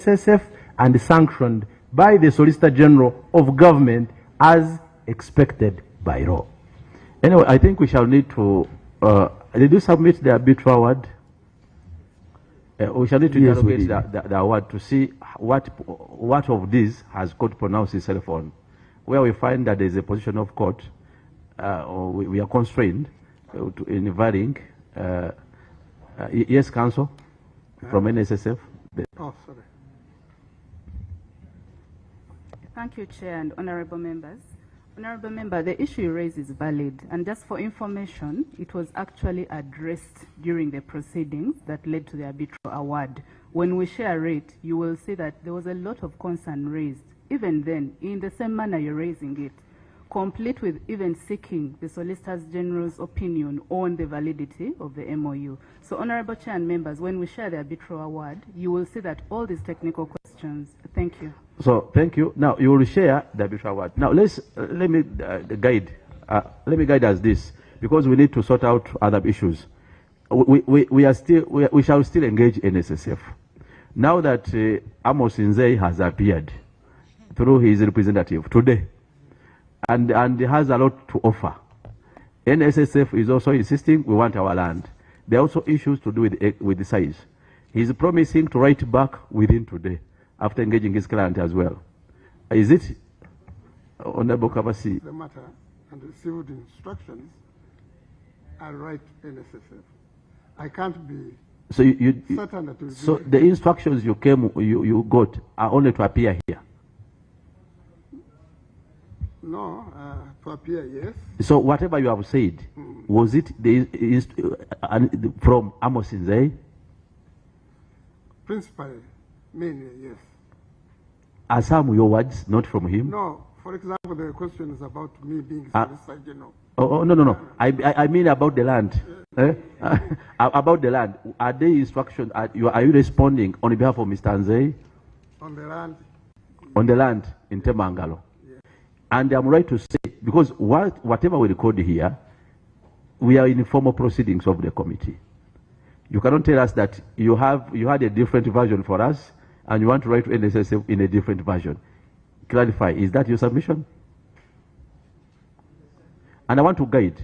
NSSF and sanctioned by the Solicitor General of Government as expected by law. Anyway, I think we shall need to, did you submit the arbitral award? We shall need to interrogate the award to see what of this has court pronounced itself on. Where we find that there is a position of court, or we are constrained in varying. Yes, counsel, from NSSF. Oh, sorry. Thank you, Chair and honorable members. Honorable member, the issue you raised is valid, and just for information, it was actually addressed during the proceedings that led to the arbitral award. When we share it, you will see that there was a lot of concern raised, even then, in the same manner you're raising it, complete with even seeking the Solicitor General's opinion on the validity of the MOU. So, honorable Chair and members, when we share the arbitral award, you will see that all these technical questions. Thank you. So, thank you. Now, you will share the arbitral award. Now, let me guide us this, because we need to sort out other issues. We shall still engage NSSF. Now that Amos Nzeyi has appeared through his representative today, and has a lot to offer, NSSF is also insisting we want our land. There are also issues to do with the size. He's promising to write back within today, after engaging his client as well. Is it, Honorable Kabasi? The matter and received instructions, I write NSSF. I can't be certain that it will so the instructions you got are only to appear here? No, to appear, yes. So whatever you have said, was it from Amos Nzeyi? Principally, mainly, yes. Are some your words not from him? No. For example, the question is about me being Solicitor General. Oh, no. I mean about the land. About the land. Are they instructions? Are you responding on behalf of Mr. Nzeyi? On the land. On the land in Temangalo. Yes. And I'm right to say, because whatever we record here, we are in formal proceedings of the committee. You cannot tell us that you had a different version for us, and you want to write to NSSF in a different version. Clarify, is that your submission? And I want to guide,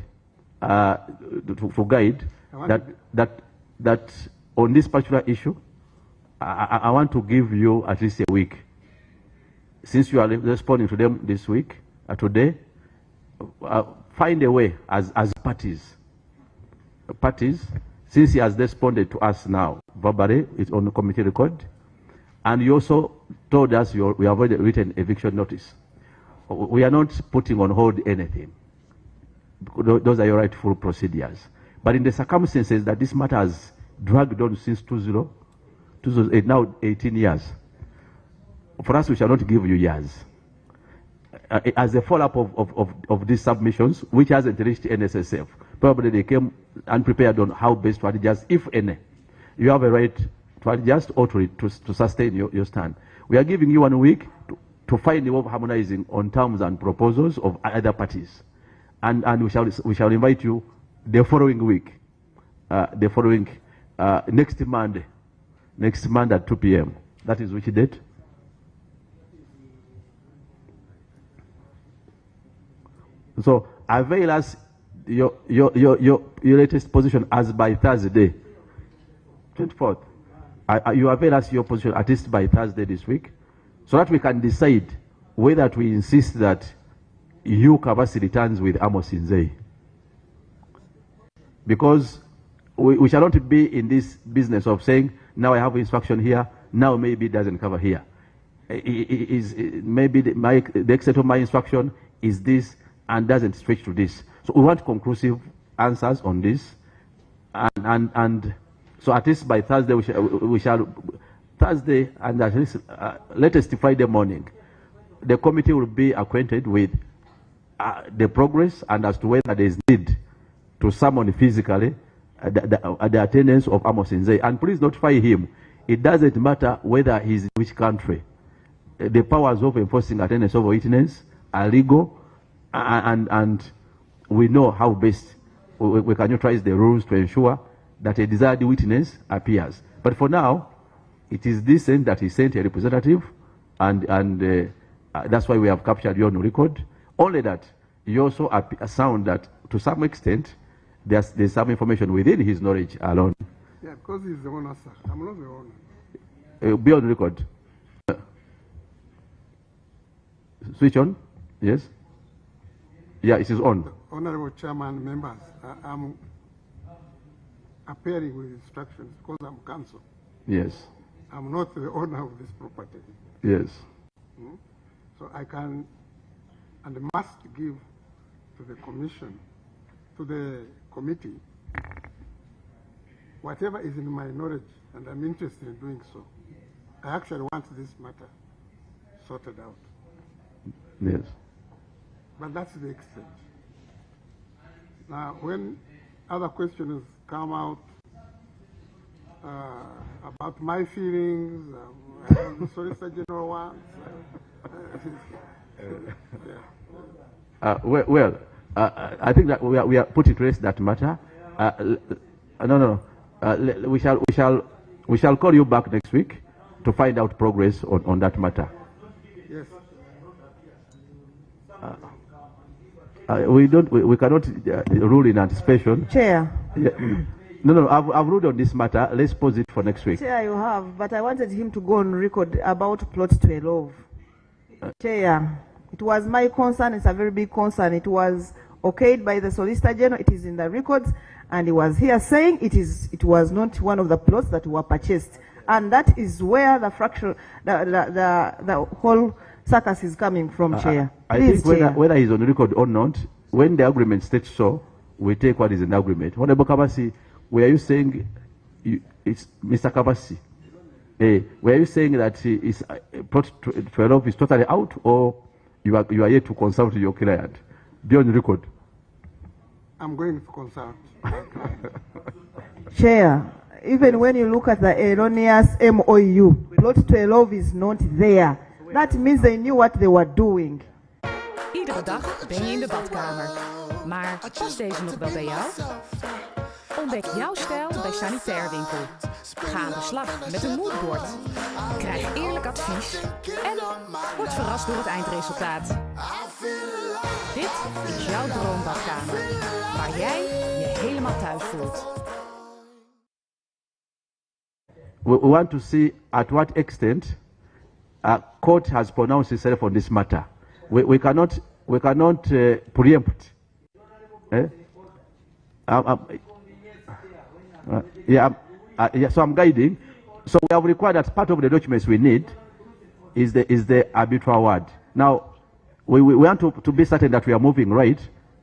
that on this particular issue, I want to give you at least a week. Since you are responding to them this week, today, find a way as parties, since he has responded to us now, verbally, it's on the committee record. And you also told us we have already written eviction notice. We are not putting on hold anything. Those are your rightful procedures. But in the circumstances that this matter has dragged on since 2008, now 18 years, for us, we shall not give you years. As a follow-up of these submissions, which hasn't reached NSSF, probably they came unprepared on how best to adjust, if any. You have a right to adjust or to sustain your stand. We are giving you 1 week to find a way of harmonizing on terms and proposals of other parties. And we shall invite you the following week, next Monday at 2 p.m. That is which date? So avail us your latest position as by Thursday, 24th. You avail us your position at least by Thursday this week, so that we can decide whether we insist that you Kabasi returns with Amos Nzeyi. Because we shall not be in this business of saying, now I have instruction here, now maybe it doesn't cover here. Maybe the extent of my instruction is this and doesn't stretch to this. So we want conclusive answers on this, and so at least by Thursday we shall Thursday and at least latest Friday morning, the committee will be acquainted with the progress and as to whether there is need to summon physically the attendance of Amos Nzeyi. And please notify him. It doesn't matter whether he's in which country. The powers of enforcing attendance of witness are legal, and we know how best we can utilize the rules to ensure that a desired witness appears. But for now, it is decent that he sent a representative, and that's why we have captured you on record. Only that you also sound that to some extent there's some information within his knowledge alone. Yeah, because he's the owner, sir. I'm not the owner. Be on record. Switch on. Yes. Yeah, it is on. Honorable Chairman, members, I'm appearing with instructions because I'm counsel. Yes. I'm not the owner of this property. Yes. So I can and must give to the commission, to the committee, whatever is in my knowledge, and I'm interested in doing so. I actually want this matter sorted out. Yes. But that's the extent. Now, when other questions come out about my feelings, the Solicitor General wants, I think that we are putting to rest that matter. We shall call you back next week to find out progress on that matter. Yes. We cannot rule in anticipation. Chair. Yeah. No, I've ruled on this matter. Let's pause it for next week. Chair, you have, but I wanted him to go on record about plot 12. Chair, it was my concern. It's a very big concern. It was okayed by the Solicitor General. It is in the records, and he was here saying it was not one of the plots that were purchased, and that is where the fracture, the whole circus is coming from. Chair, I think whether he's on record or not, when the agreement states so, we take what is in the agreement. Honorable Kabasi, were you saying it's Mr. Kabasi? Were you saying that plot 12 is totally out, or you are yet to consult your client? Be on record. I'm going to consult my client. Chair, even when you look at the erroneous MOU, plot 12 is not there. That means they knew what they were doing. Iedere dag ben je in de badkamer. Maar past deze nog wel bij jou? Ontdek jouw stijl bij Sanitair Winkel. Ga aan de slag met een moodboard. Krijg eerlijk advies en word verrast door het eindresultaat. Dit is jouw droombadkamer, waar jij je helemaal thuis voelt. We want to see at what extent a court has pronounced itself on this matter. We cannot preempt. So I'm guiding. So we have required that part of the documents we need is the arbitral award. Now, we want to be certain that we are moving right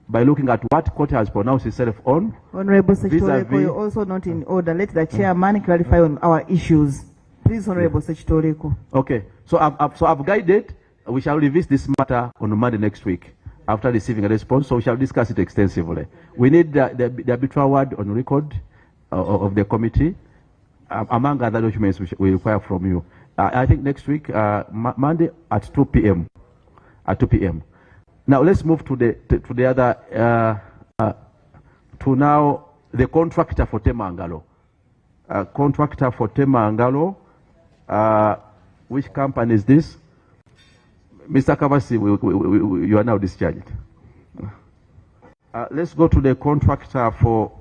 by looking at what court has pronounced itself on. Honorable Secretary, you're also not in order. Let the chairman clarify on our issues. Please, Honorable Secretary. Okay. So I've guided. We shall revisit this matter on Monday next week after receiving a response. So we shall discuss it extensively. We need the arbitral award on record of the committee, among other documents which we require from you. I think next week, Monday at 2 p.m. At 2 p.m. Now let's move to the other to now the contractor for temangalo. Contractor for temangalo. Which company is this? Mr. Kabasi, you are now discharged. Let's go to the contractor for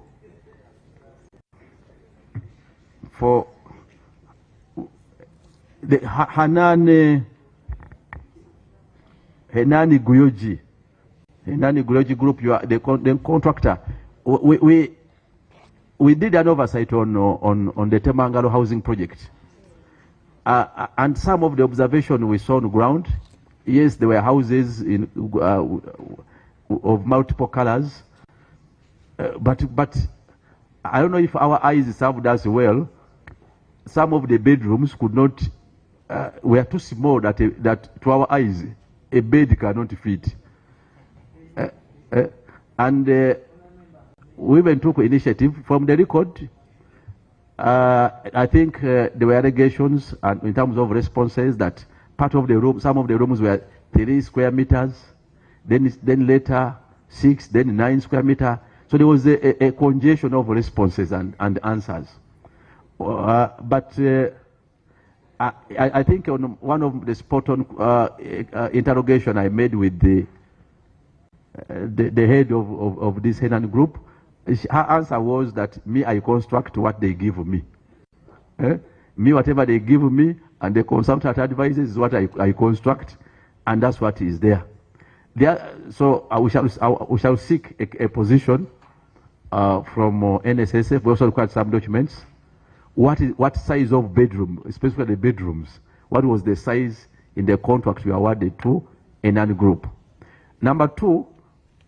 the Hanani Guyoji Group. You are the contractor. We did an oversight on the Temangalo housing project, and some of the observation we saw on the ground. Yes, there were houses in of multiple colors, but I don't know if our eyes served us well. Some of the bedrooms could not were too small that to our eyes a bed cannot fit, and we even took initiative from the record. I think there were allegations in terms of responses that part of the room, some of the rooms were 3 square meters, then later 6, then 9 square meters. So there was a congestion of responses and answers. But I think on one of the spot-on interrogation I made with the head of this Henan group, her answer was that me, I construct what they give me. Me, whatever they give me, and the consultant advises is what I construct, and that's what is there. So we shall seek a position from NSSF. We also required some documents. What size of bedroom, especially the bedrooms? What was the size in the contract we awarded to Henan group? Number two,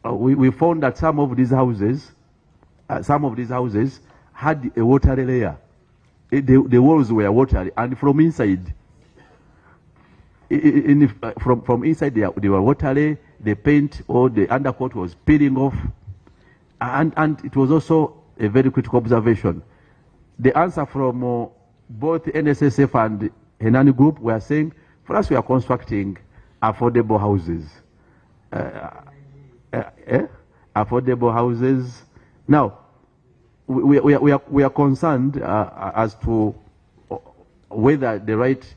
we found that some of these houses had a watery layer. The walls were watery, and from inside, from inside they were watery. The paint or the undercoat was peeling off, and it was also a very critical observation. The answer from both NSSF and Henan Group were saying, for us, we are constructing affordable houses. Affordable houses. Now, we are concerned as to whether the right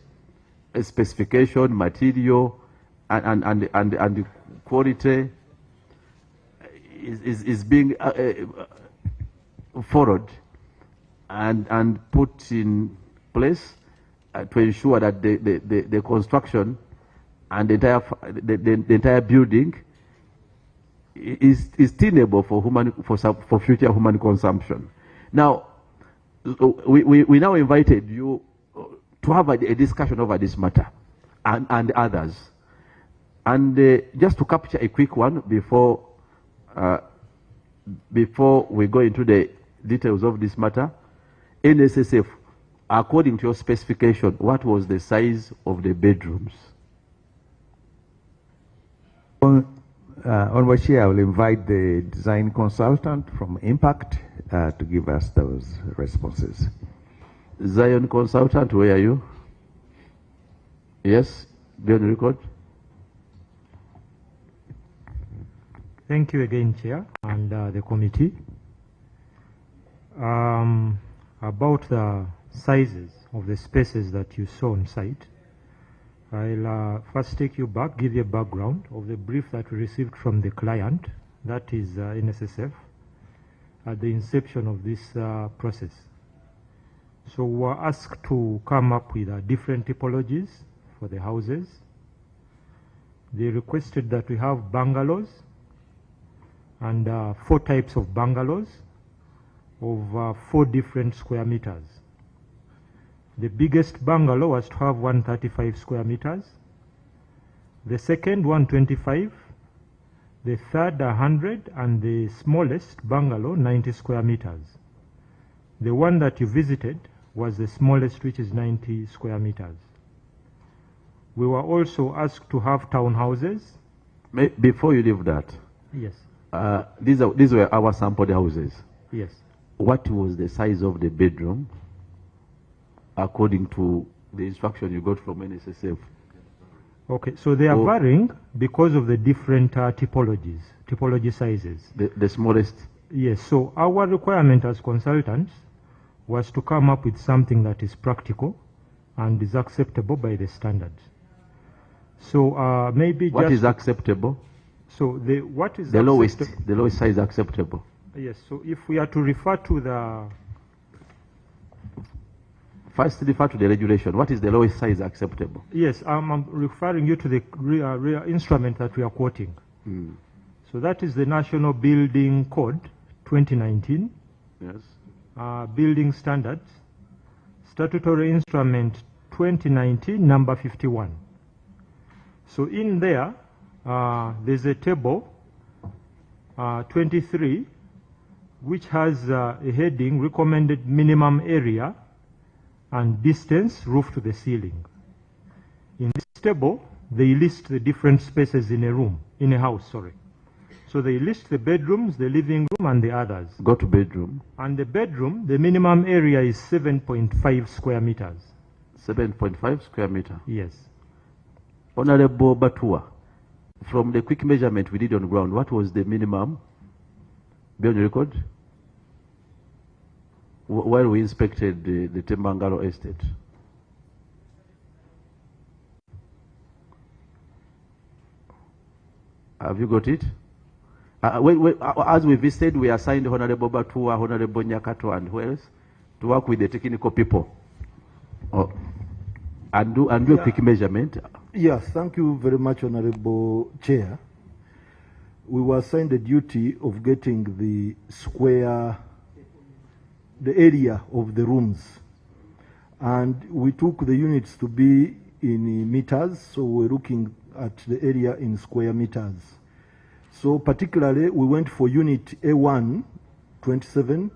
specification, material, and quality is being followed and put in place to ensure that the construction and the entire building is tenable for future human consumption. Now, we now invited you to have a discussion over this matter and others. And just to capture a quick one before we go into the details of this matter, NSSF, according to your specification, what was the size of the bedrooms? Honorable Chair, I will invite the design consultant from Impact to give us those responses. Zion consultant, where are you? Yes, be on the record. Thank you again, Chair, and the committee. About the sizes of the spaces that you saw on site, I'll first take you back, give you a background of the brief that we received from the client, that is NSSF, at the inception of this process. So we were asked to come up with different typologies for the houses. They requested that we have bungalows, and 4 types of bungalows of 4 different square meters. The biggest bungalow was to have 135 square meters. The second, 125. The third, 100. And the smallest bungalow, 90 square meters. The one that you visited was the smallest, which is 90 square meters. We were also asked to have townhouses. Before you leave that. Yes. These were our sampled houses. Yes. What was the size of the bedroom according to the instruction you got from NSSF? Okay, so they are varying because of the different typology sizes. The smallest? Yes, so our requirement as consultants was to come up with something that is practical and is acceptable by the standards. So maybe what is acceptable? So what is the lowest size acceptable? Yes, so if we are to refer to the... First, refer to the regulation. What is the lowest size acceptable? Yes, I'm referring you to the real instrument that we are quoting. So that is the National Building Code 2019. Yes. Building Standards, Statutory Instrument 2019, number 51. So in there, there's a table 23, which has a heading, recommended minimum area and distance roof to the ceiling. In this table, they list the different spaces in a house. So they list the bedrooms, the living room, and the others. Go to bedroom. And the bedroom, the minimum area is 7.5 square meters. 7.5 square meter? Yes. Honorable Batua, from the quick measurement we did on ground, what was the minimum? Be on the record? While we inspected the temangalo estate. Have you got it? As we visited, we assigned Honorable Batua, Honorable Nyakato, and who else to work with the technical people and do a quick measurement. Yes, thank you very much, Honorable Chair. We were assigned the duty of getting the area of the rooms. And we took the units to be in meters, so we're looking at the area in square meters. So particularly, we went for unit A1, 27.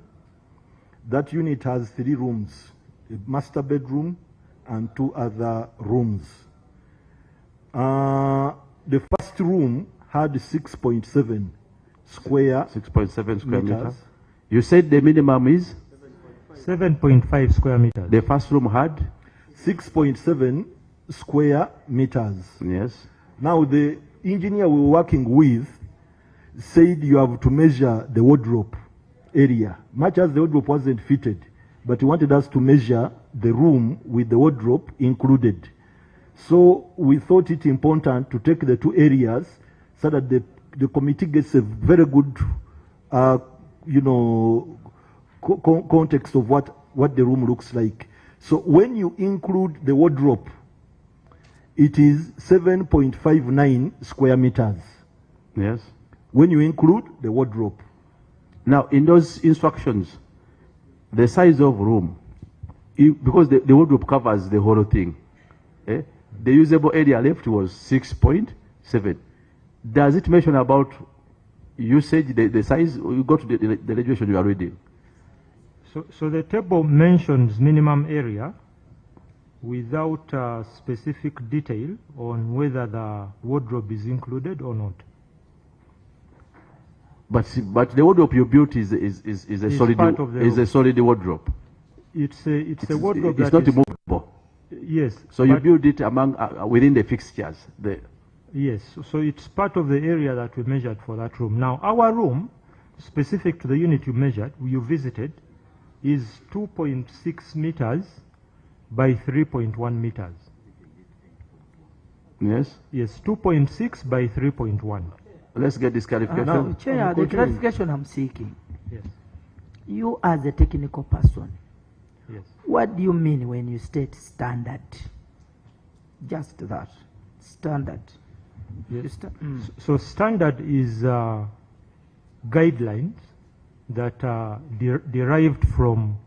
That unit has 3 rooms, a master bedroom and 2 other rooms. The first room had 6.7 square 6.7 square meters. You said the minimum is? 7.5 square meters. The first room had? 6.7 square meters. Yes. Now the engineer we were working with said you have to measure the wardrobe area. Much as the wardrobe wasn't fitted, but he wanted us to measure the room with the wardrobe included. So we thought it important to take the 2 areas so that the committee gets a very good, context of what the room looks like. So when you include the wardrobe, it is 7.59 square meters. Yes. When you include the wardrobe. Now, in those instructions, the size of room, because the wardrobe covers the whole thing, the usable area left was 6.7. Does it mention about usage, the size? You go to the regulation you are reading. So the table mentions minimum area without specific detail on whether the wardrobe is included or not. But the wardrobe you built is a solid wardrobe. It's a wardrobe it's not movable. Yes. So you build it within the fixtures. Yes. So it's part of the area that we measured for that room. Now our room, specific to the unit you visited, is 2.6 meters by 3.1 meters. Yes. Yes. 2.6 by 3.1. Let's get this clarification. Now, Chair, the clarification I'm seeking. Yes. You as a technical person, yes, what do you mean when you state standard? Just that, standard. Yes. So standard is guidelines that are derived from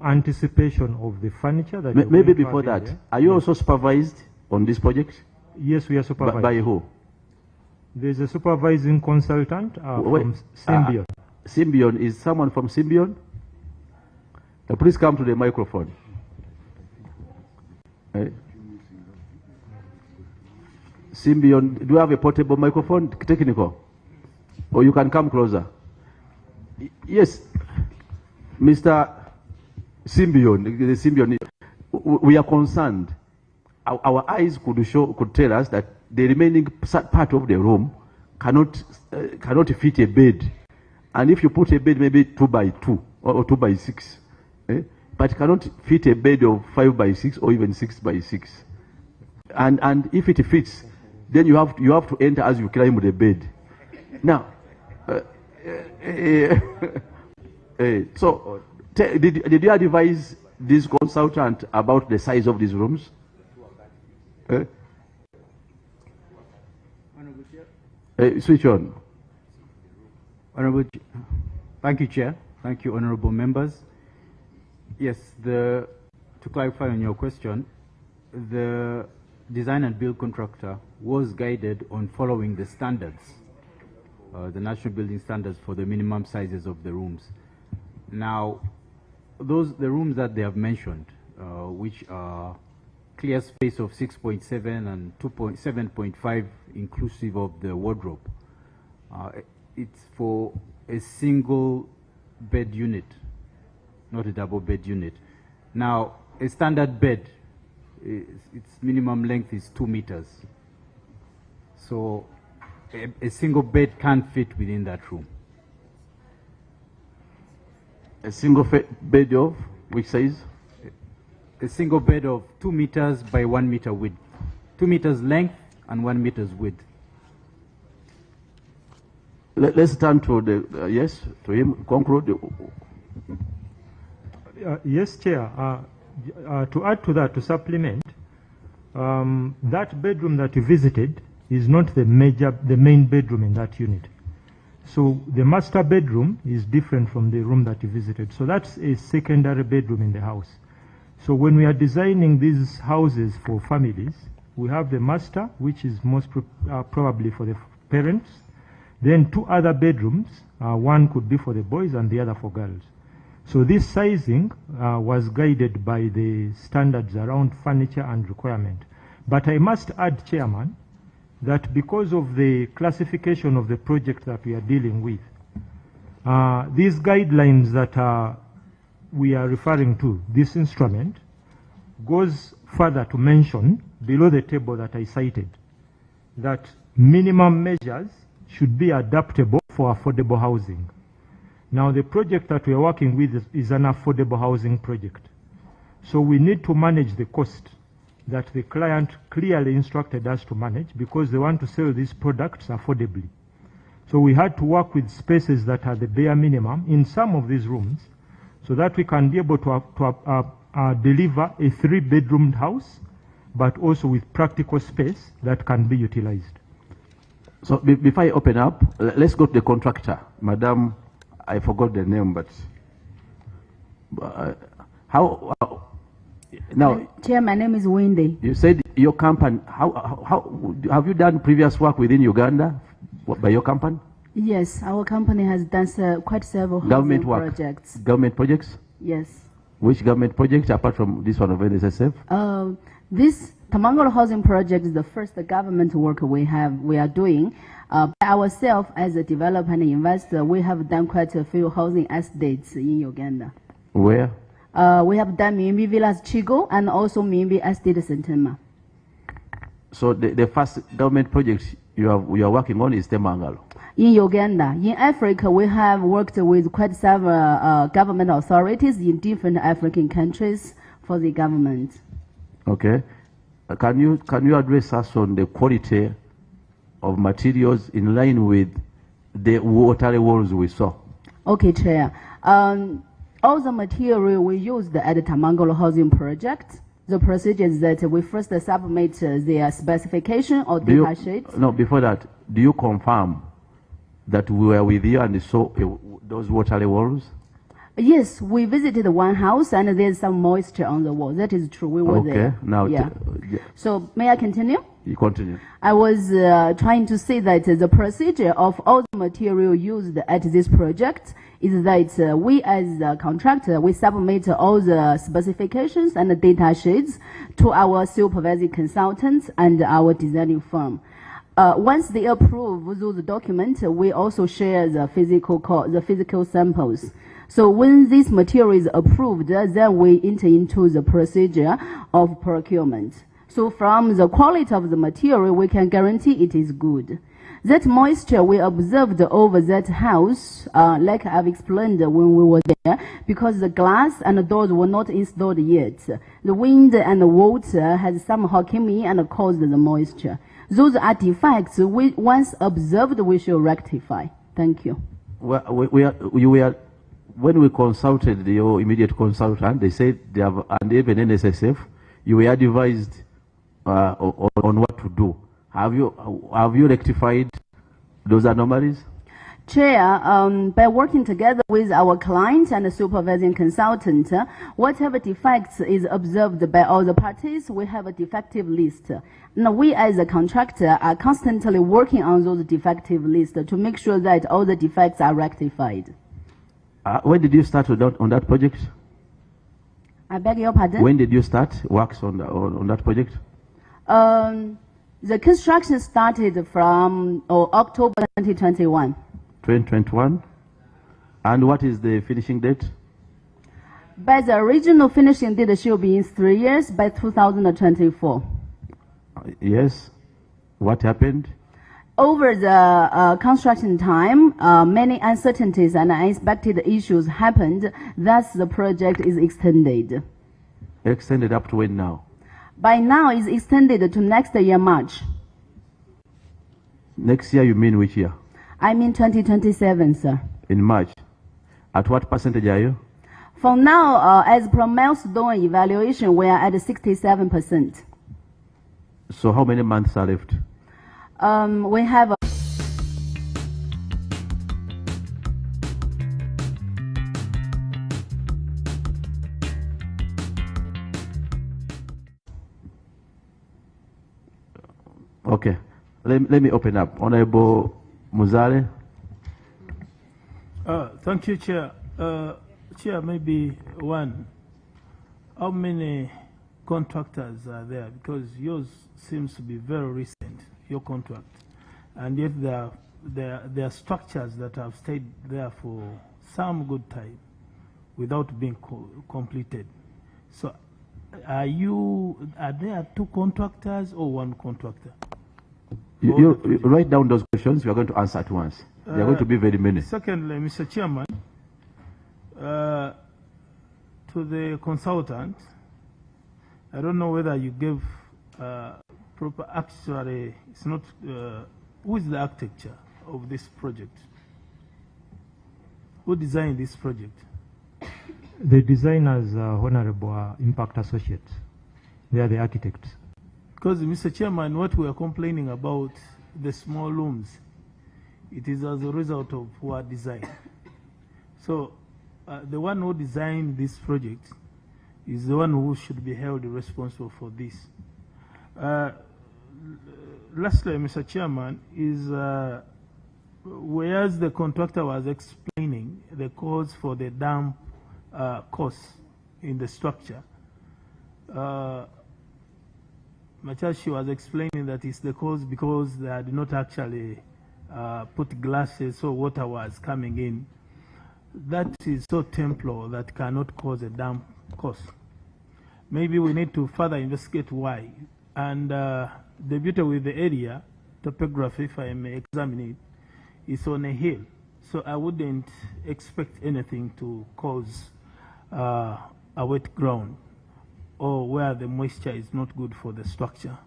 anticipation of the furniture that maybe before that, are you also supervised on this project? Yes, we are supervised. By who? There's a supervising consultant from Symbion. Symbion, is someone from Symbion? Please come to the microphone. Symbion, do you have a portable microphone, technical? Or you can come closer. Yes, Mr. Symbion, we are concerned. Our eyes could tell us that the remaining part of the room cannot fit a bed. And if you put a bed maybe 2 by 2 or 2 by 6, but cannot fit a bed of 5 by 6 or even 6 by 6. And if it fits, then you have to enter as you climb the bed. Now, so did you advise this consultant about the size of these rooms? Switch on. Thank you, Chair. Thank you, honorable members. Yes, to clarify on your question, the design and build contractor was guided on following the standards, the national building standards for the minimum sizes of the rooms. Now, the rooms that they have mentioned, which are clear space of 6.7 and 7.5 inclusive of the wardrobe, it's for a single bed unit, not a double bed unit. Now, a standard bed, its minimum length is 2 meters. So a single bed can't fit within that room. A single bed of which size? A single bed of 2 meters by 1 meter width. 2 meters length and 1 meter's width. Let's turn to the, yes, to him, conclude. Yes, Chair. To add to that, to supplement, that bedroom that you visited is not the main bedroom in that unit. So the master bedroom is different from the room that you visited. So that's a secondary bedroom in the house. So when we are designing these houses for families, we have the master, which is most probably for the parents. Then 2 other bedrooms, one could be for the boys and the other for girls. So this sizing was guided by the standards around furniture and requirement. But I must add, Chairman, that because of the classification of the project that we are dealing with, these guidelines that we are referring to, this instrument, goes further to mention, below the table that I cited, that minimum measures should be adaptable for affordable housing. Now, the project that we are working with is an affordable housing project. So we need to manage the cost that the client clearly instructed us to manage because they want to sell these products affordably. So we had to work with spaces that are the bare minimum in some of these rooms so that we can be able to deliver a 3-bedroomed house, but also with practical space that can be utilized. So before I open up, let's go to the contractor. Madam, I forgot the name, but now, Chair, my name is Wendy. You said your company, how have you done previous work within Uganda by your company? Yes, our company has done quite several government projects. Government projects? Yes. Which government projects apart from this one of NSSF? This temangalo housing project is the first government work we are doing. By ourselves as a developer and investor, we have done quite a few housing estates in Uganda. Where? We have done Mimbi Villas Chigo and also Mimbi Estate Sentema. So the first government project you are working on is temangalo. In Uganda. In Africa, we have worked with quite several government authorities in different African countries for the government. Okay. Can you address us on the quality of materials in line with the water walls we saw? Okay, Chair. All the material we used at the temangalo housing project, the procedure is that we first submit their specification or data sheets. No, before that, do you confirm that we were with you and saw those water walls? Yes, we visited one house and there's some moisture on the wall. That is true. We were there. Okay, now. Yeah. So may I continue? You continue. I was trying to say that the procedure of all the material used at this project is that we as a contractor, we submit all the specifications and the data sheets to our supervising consultants and our designing firm. Once they approve those documents, we also share the physical samples. So when this material is approved, then we enter into the procedure of procurement. So from the quality of the material, we can guarantee it is good. That moisture we observed over that house, like I've explained when we were there, because the glass and the doors were not installed yet. The wind and the water has somehow came in and caused the moisture. Those are defects we once observed we should rectify. Thank you. When we consulted your immediate consultant, they said they have, and even NSSF, you were advised on what to do. Have you rectified those anomalies? Chair, by working together with our client and the supervising consultant, whatever defects is observed by all the parties, we have a defective list. Now, we as a contractor are constantly working on those defective lists to make sure that all the defects are rectified. When did you start on that project? I beg your pardon? When did you start works on that project? The construction started from October 2021. 2021? And what is the finishing date? By the original finishing date should be in 3 years, by 2024. Yes. What happened? Over the construction time, many uncertainties and unexpected issues happened. Thus, the project is extended. Extended up to when now? By now, it's extended to next year, March. Next year, you mean which year? I mean 2027, sir. In March. At what percentage are you? For now, as per milestone evaluation, we are at 67%. So how many months are left? We have Okay. Let me open up. Honorable Muzale. Thank you, Chair. Chair, maybe one. How many contractors are there? Because yours seems to be very recent, your contract. And yet there are structures that have stayed there for some good time without being completed. So are there two contractors or one contractor? You write down those questions. We are going to answer at once. They are going to be very many. Secondly, Mr. Chairman, to the consultant, I don't know whether you gave proper, actually, it's not, who is the architecture of this project? Who designed this project? The designers, Honorable Impact Associates. They are the architects. Because, Mr. Chairman, what we are complaining about, the small rooms, it is as a result of poor design. So, the one who designed this project is the one who should be held responsible for this. Lastly, Mr. Chairman, is whereas the contractor was explaining the cause for the damp costs in the structure, Machashi was explaining that it's the cause because they did not actually put glasses, so water was coming in. That is so temporal that cannot cause a damp cost. Maybe we need to further investigate why. And the beauty with the area, topography, if I may examine it, is on a hill. So I wouldn't expect anything to cause a wet ground or where the moisture is not good for the structure.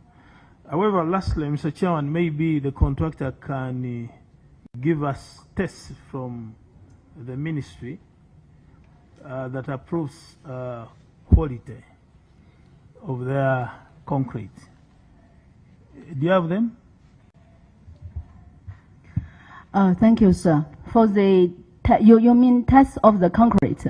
However, lastly, Mr. Chairman, maybe the contractor can give us tests from the ministry that approves quality of their concrete. Do you have them? Thank you, sir. For the, you mean test of the concrete?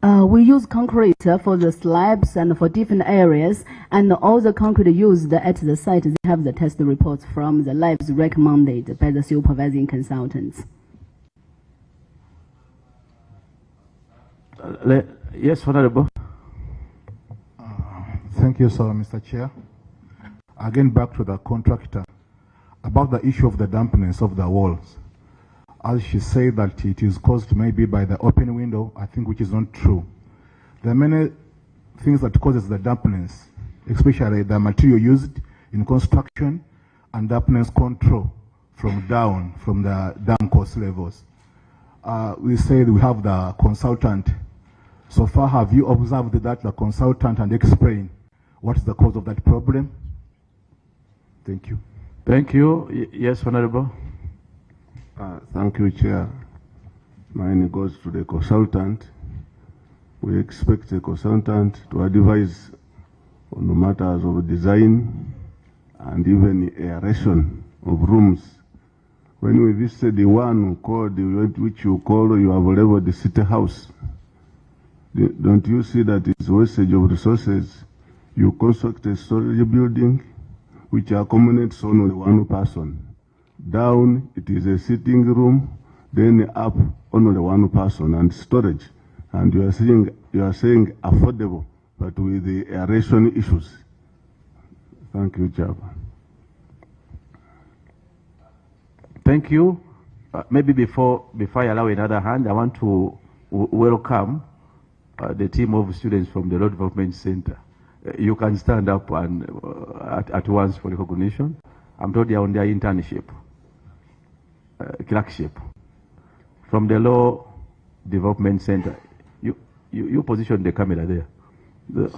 We use concrete for the slabs and for different areas, and all the concrete used at the site, they have the test reports from the labs recommended by the supervising consultants. Yes, Honorable. Thank you, sir, Mr. Chair. Again, back to the contractor about the issue of the dampness of the walls. As she said that it is caused maybe by the open window, I think which is not true. There are many things that causes the dampness, especially the material used in construction and dampness control from the dam cost levels. We said we have the consultant. So far, have you observed that the consultant and explain what is the cause of that problem? Thank you. Thank you. Yes, Honorable. Thank you, Chair. Mine goes to the consultant. We expect the consultant to advise on matters of design and even aeration of rooms. When we visited the one called, which you call, you have labeled the city house, don't you see that it's wastage of resources? You construct a storage building which accommodates only one person. Down, it is a sitting room, then up, only one person, and storage. And you are saying affordable, but with the aeration issues. Thank you, Chairman. Thank you. Maybe before I allow another hand, I want to welcome the team of students from the Law Development Center. You can stand up and at once for recognition. I'm told they are on their internship, clerkship, from the Law Development Center. You position the camera there. The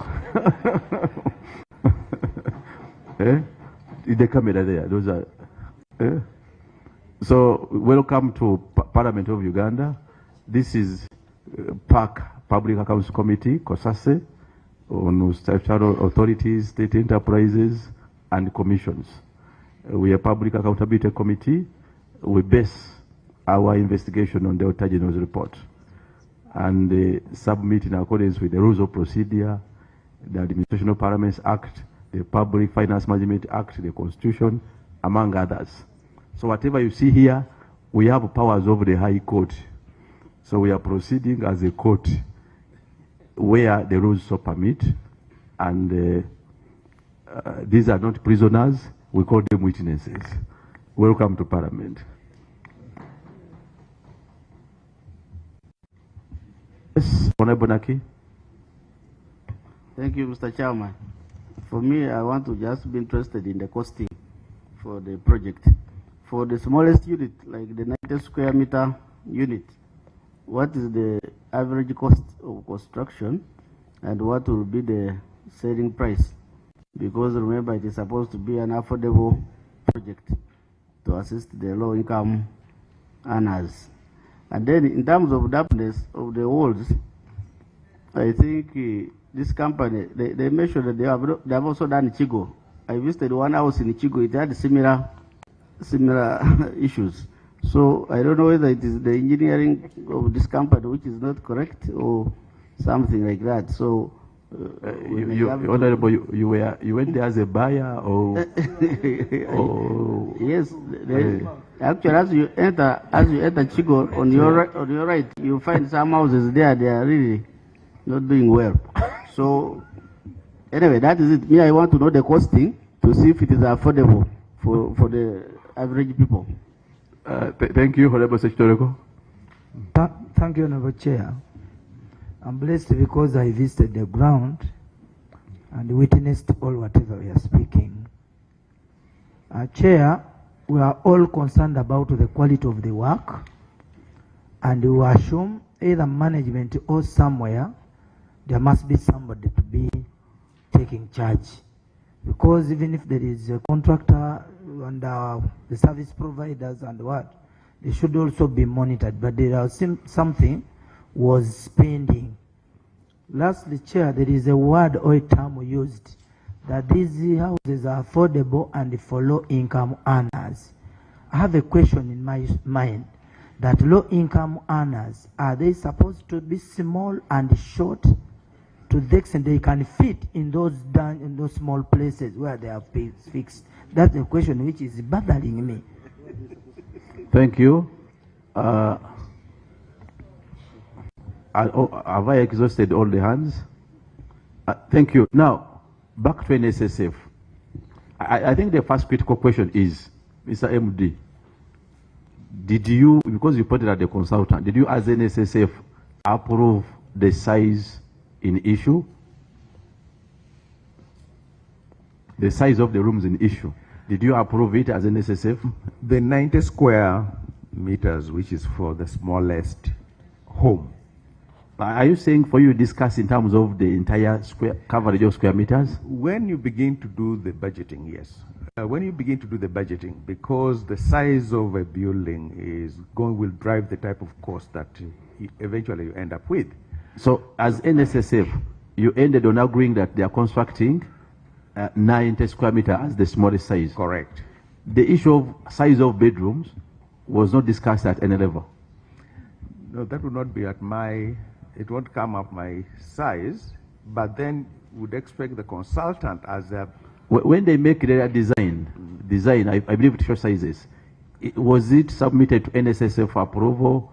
camera there. Those are. So, welcome to Parliament of Uganda. This is PAC, Public Accounts Committee, COSASE, on statutory authorities, state enterprises, and commissions. We are Public Accountability Committee. We base our investigation on the Auditor General's report and submit in accordance with the rules of procedure, the Administration of Parliaments Act, the Public Finance Management Act, the Constitution, among others. So whatever you see here, we have powers over the High Court. So we are proceeding as a court where the rules so permit, and these are not prisoners, we call them witnesses. Welcome to Parliament. Yes, Honorable Naki. Thank you, Mr. Chairman. For me, I want to just be interested in the costing for the project. For the smallest unit, like the 90 square meter unit, what is the average cost of construction and what will be the selling price? Because remember, it is supposed to be an affordable project to assist the low-income earners. And then in terms of dampness of the walls, I think this company, they mentioned that they have also done Chigo. I visited one house in Chigo, it had similar issues. So I don't know whether it is the engineering of this company which is not correct or something like that. So Honorable, you went there as a buyer or? Yes, actually as you enter Chigo on your right, you find some houses there. They are really not doing well. So anyway, that is it. Me, I want to know the costing to see if it is affordable for the average people. Thank you, Honorable Secretary. Thank you, Honorable Chair. I'm blessed because I visited the ground and witnessed all whatever we are speaking. Chair, we are all concerned about the quality of the work, and we assume either management or somewhere there must be somebody to be taking charge. Because even if there is a contractor and the service providers and what, they should also be monitored. But there are something was spending. Lastly, Chair, there is a word or a term used that these houses are affordable and for low-income earners. I have a question in my mind that low-income earners, are they supposed to be small and short to the extent they can fit in those small places where they are fixed? That's a question which is bothering me. Thank you. Have I exhausted all the hands? Thank you. Now, back to NSSF. I think the first critical question is, Mr. MD, did you, because you put it at the consultant, did you as NSSF approve the size in issue? The size of the rooms in issue. Did you approve it as NSSF? The 90 square meters, which is for the smallest home. Are you saying for you discuss in terms of the entire coverage of square meters? When you begin to do the budgeting, yes. When you begin to do the budgeting, because the size of a building will drive the type of cost that eventually you end up with. So as NSSF, you ended on agreeing that they are constructing 90 square meters as the smallest size. Correct. The issue of size of bedrooms was not discussed at any level. No, that would not be at it won't come up my size, but then would expect the consultant as a... When they make their design, I believe it shows sizes, was it submitted to NSSF for approval,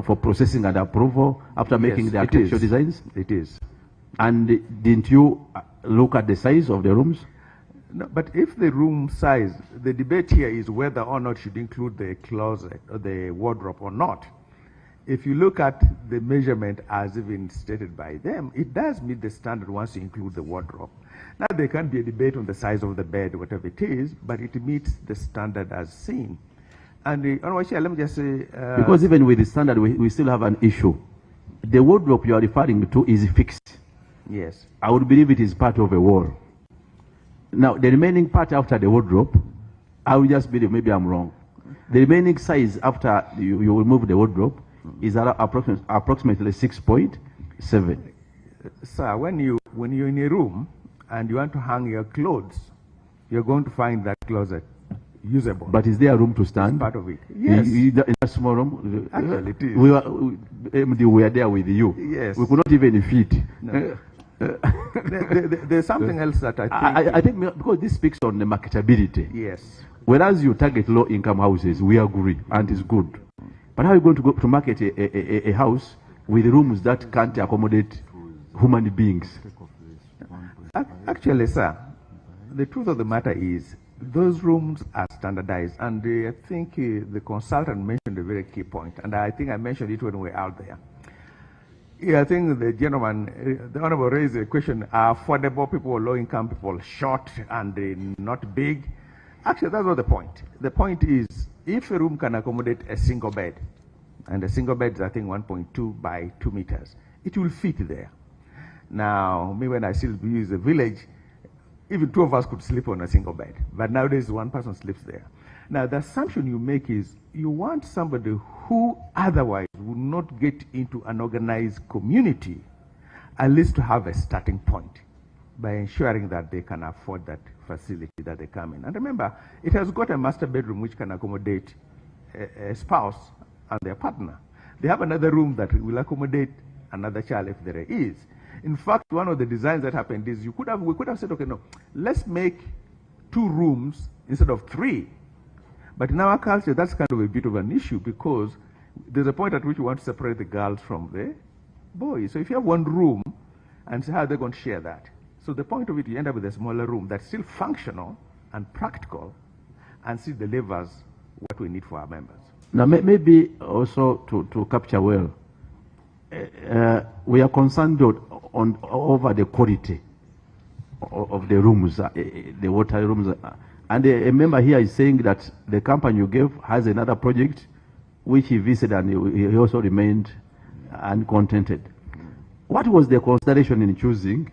for processing and approval after making the architectural designs? It is. And didn't you look at the size of the rooms? No, but if the room size, the debate here is whether or not should include the closet or the wardrobe or not. If you look at the measurement as even stated by them, it does meet the standard once you include the wardrobe. Now, there can be a debate on the size of the bed, whatever it is, but it meets the standard as seen. And let me just say... because even with the standard, we still have an issue. The wardrobe you are referring to is fixed. Yes. I would believe it is part of a wall. Now, the remaining part after the wardrobe, I will just believe, maybe I'm wrong. The remaining size after you remove the wardrobe is approximately 6.7. Sir, when you're in a room and you want to hang your clothes, you're going to find that closet usable. But is there room to stand? It's part of it. Yes. In that small room? Actually, it is. We were there with you. Yes. We could not even fit. No. There's something else that I think because this speaks on the marketability. Yes. Whereas you target low-income houses, we agree, and it's good. But how are you going to go to market a house with rooms that can't accommodate human beings? Actually, sir, the truth of the matter is those rooms are standardized, and I think the consultant mentioned a very key point, and I think I mentioned it when we were out there. Yeah, I think the gentleman, the Honorable raised a question, are affordable people, low-income people, short and not big? Actually, that's not the point. The point is, if a room can accommodate a single bed, and a single bed is, I think, 1.2 by 2 meters, it will fit there. Now, me, when I still use a village, even two of us could sleep on a single bed. But nowadays, one person sleeps there. Now, the assumption you make is you want somebody who otherwise would not get into an organized community, at least to have a starting point by ensuring that they can afford that facility that they come in. And remember, it has got a master bedroom which can accommodate a spouse and their partner. They have another room that will accommodate another child if there is. In fact, one of the designs that happened is we could have said, okay, no, let's make 2 rooms instead of 3. But in our culture, that's kind of a bit of an issue because there's a point at which you want to separate the girls from the boys. So if you have one room, and how are they going to share that? So the point of it, you end up with a smaller room that's still functional and practical and still delivers what we need for our members. Now, maybe also to capture well, we are concerned over the quality of the rooms, the water rooms. And a member here is saying that the company you gave has another project which he visited and he also remained uncontented. What was the consideration in choosing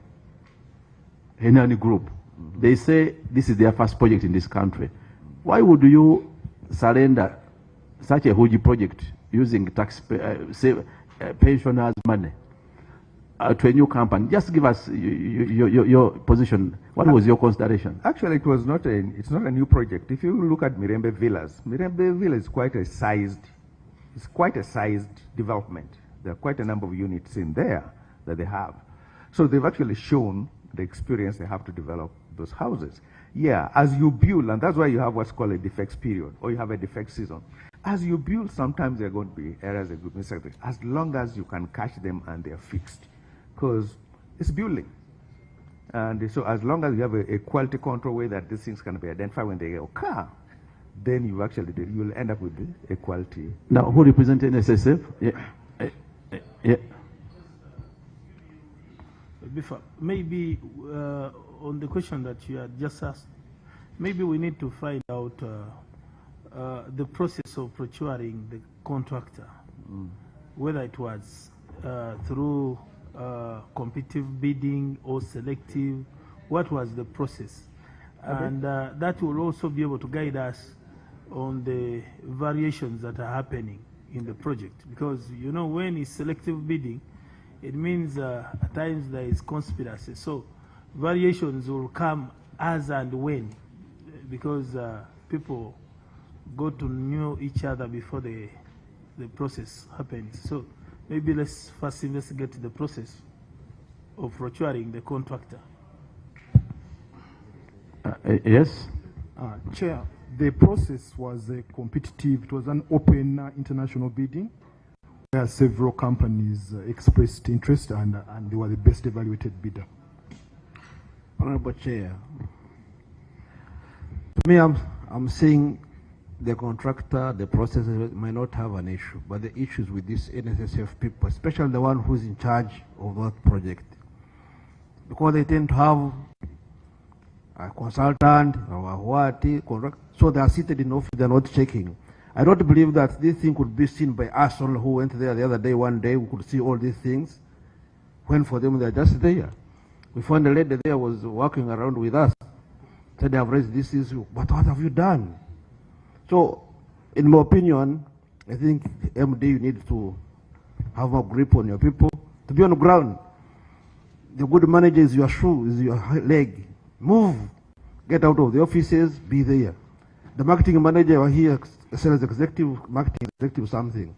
Henani Group? They say this is their first project in this country. Why would you surrender such a huge project using pensioners' money to a new company? Just give us your position. What was your consideration? Actually, it's not a new project. If you look at Mirembe Villas, Mirembe Villa is quite a sized development. There are quite a number of units in there that they have. So they've actually shown the experience they have to develop those houses. Yeah, as you build, and that's why you have what's called a defects period, or you have a defect season. As you build, sometimes there are going to be errors and goodness, as long as you can catch them and they're fixed. Because it's building. And so as long as you have a quality control way that these things can be identified when they occur, then you'll end up with a quality. Now, who represents NSSF? Yeah. Maybe on the question that you had just asked, maybe we need to find out the process of procuring the contractor, whether it was through competitive bidding or selective, what was the process? Okay. And that will also be able to guide us on the variations that are happening in the project. Because, you know, when it's selective bidding, it means at times there is conspiracy. So variations will come as and when, because people go to know each other before the process happens. So maybe let's first investigate the process of procuring the contractor. Yes? Chair, the process was competitive. It was an open international bidding where several companies expressed interest and they were the best evaluated bidder. Honorable Chair, to me, I'm saying the contractor, the process might not have an issue, but the issues with these NSSF people, especially the one who's in charge of that project, because they tend to have a consultant or contract, so they are seated in office, they're not checking. I don't believe that this thing could be seen by us all who went there the other day. One day we could see all these things, when for them they're just there. We found a lady there was walking around with us, said they have raised this issue, but what have you done? So in my opinion, I think MD, you need to have a grip on your people, to be on the ground. The good manager is your shoe, is your leg. Move. Get out of the offices, be there. The marketing manager here, sales executive, marketing executive, something.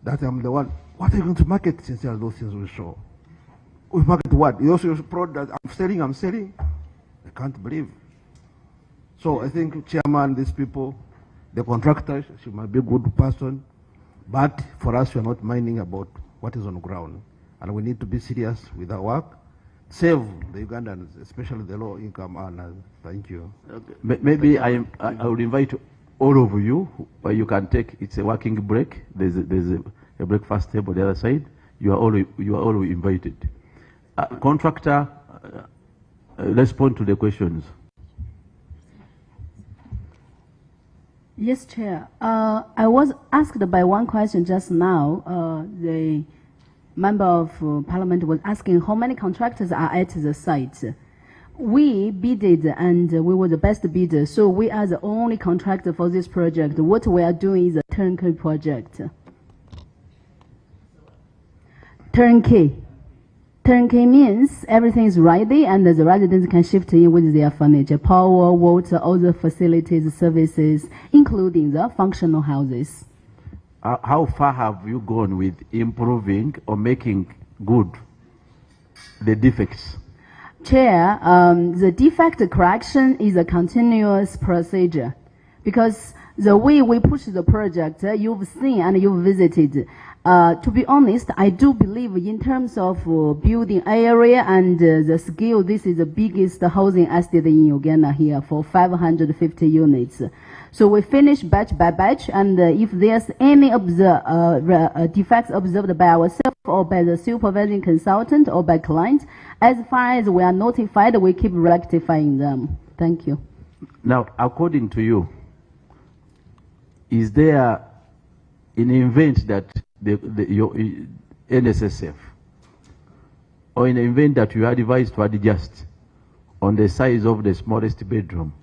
That I'm the one. What are you going to market since those things will show? We market what? You also product that I'm selling. I can't believe. So I think chairman, these people, the contractors, she might be a good person, but for us, we are not minding about what is on the ground. And we need to be serious with our work. Save the Ugandans, especially the low-income earners. Thank you. Okay. Maybe I would invite all of you, where you can take, it's a working break. There's a breakfast table on the other side. You are all invited. Contractor, respond to the questions. Yes, Chair. I was asked by one question just now. The Member of Parliament was asking how many contractors are at the site. We bidded and we were the best bidder, so we are the only contractor for this project. What we are doing is a turnkey project. Turnkey. Turnkey means everything is ready and the residents can shift in with their furniture, power, water, all the facilities, services, including the functional houses. How far have you gone with improving or making good the defects? Chair, the defect correction is a continuous procedure because the way we push the project, you've seen and you've visited. To be honest, I do believe in terms of building area and the scale, this is the biggest housing estate in Uganda here for 550 units. So we finish batch by batch, and if there's any defects observed by ourselves or by the supervising consultant or by client, as far as we are notified, we keep rectifying them. Thank you. Now, according to you, is there an event that your NSSF, or in an event that you are advised to adjust on the size of the smallest bedroom,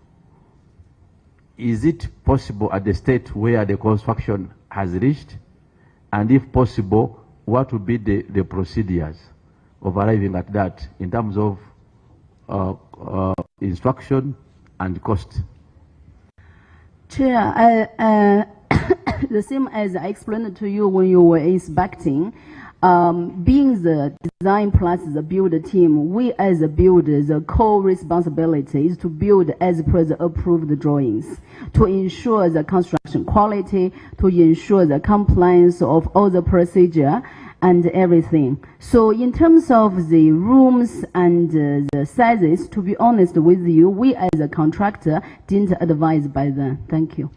is it possible at the state where the construction has reached? And if possible, what would be the procedures of arriving at that in terms of instruction and cost? Chair, the same as I explained to you when you were inspecting, being the design plus the builder team, we as a builder, the core responsibility is to build as per the approved drawings, to ensure the construction quality, to ensure the compliance of all the procedure and everything. So in terms of the rooms and the sizes, to be honest with you, we as a contractor didn't advise by then. Thank you.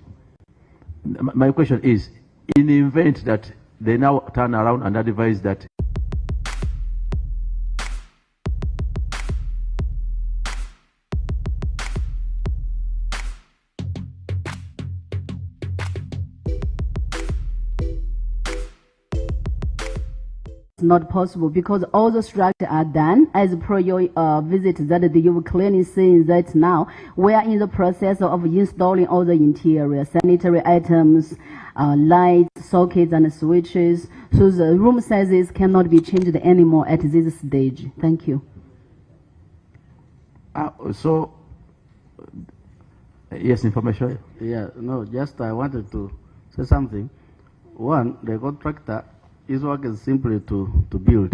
My question is, in the event that they now turn around and advise that it's not possible because all the structures are done as per your visit that you've clearly seen that now we are in the process of installing all the interior sanitary items, lights, sockets and switches, so the room sizes cannot be changed anymore at this stage. Thank you. Yes, information? Yeah, no, just I wanted to say something. One, the contractor is working simply to build.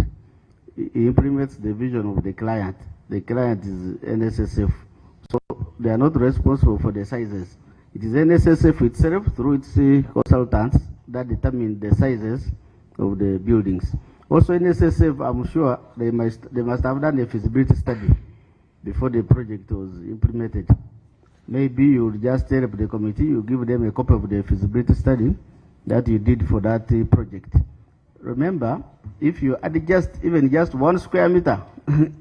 He implements the vision of the client. The client is NSSF. So they are not responsible for the sizes. It is NSSF itself through its consultants that determine the sizes of the buildings. Also NSSF, I'm sure they must have done a feasibility study before the project was implemented. Maybe you would just tell the committee, you give them a copy of the feasibility study that you did for that project. Remember, if you adjust even just 1 square meter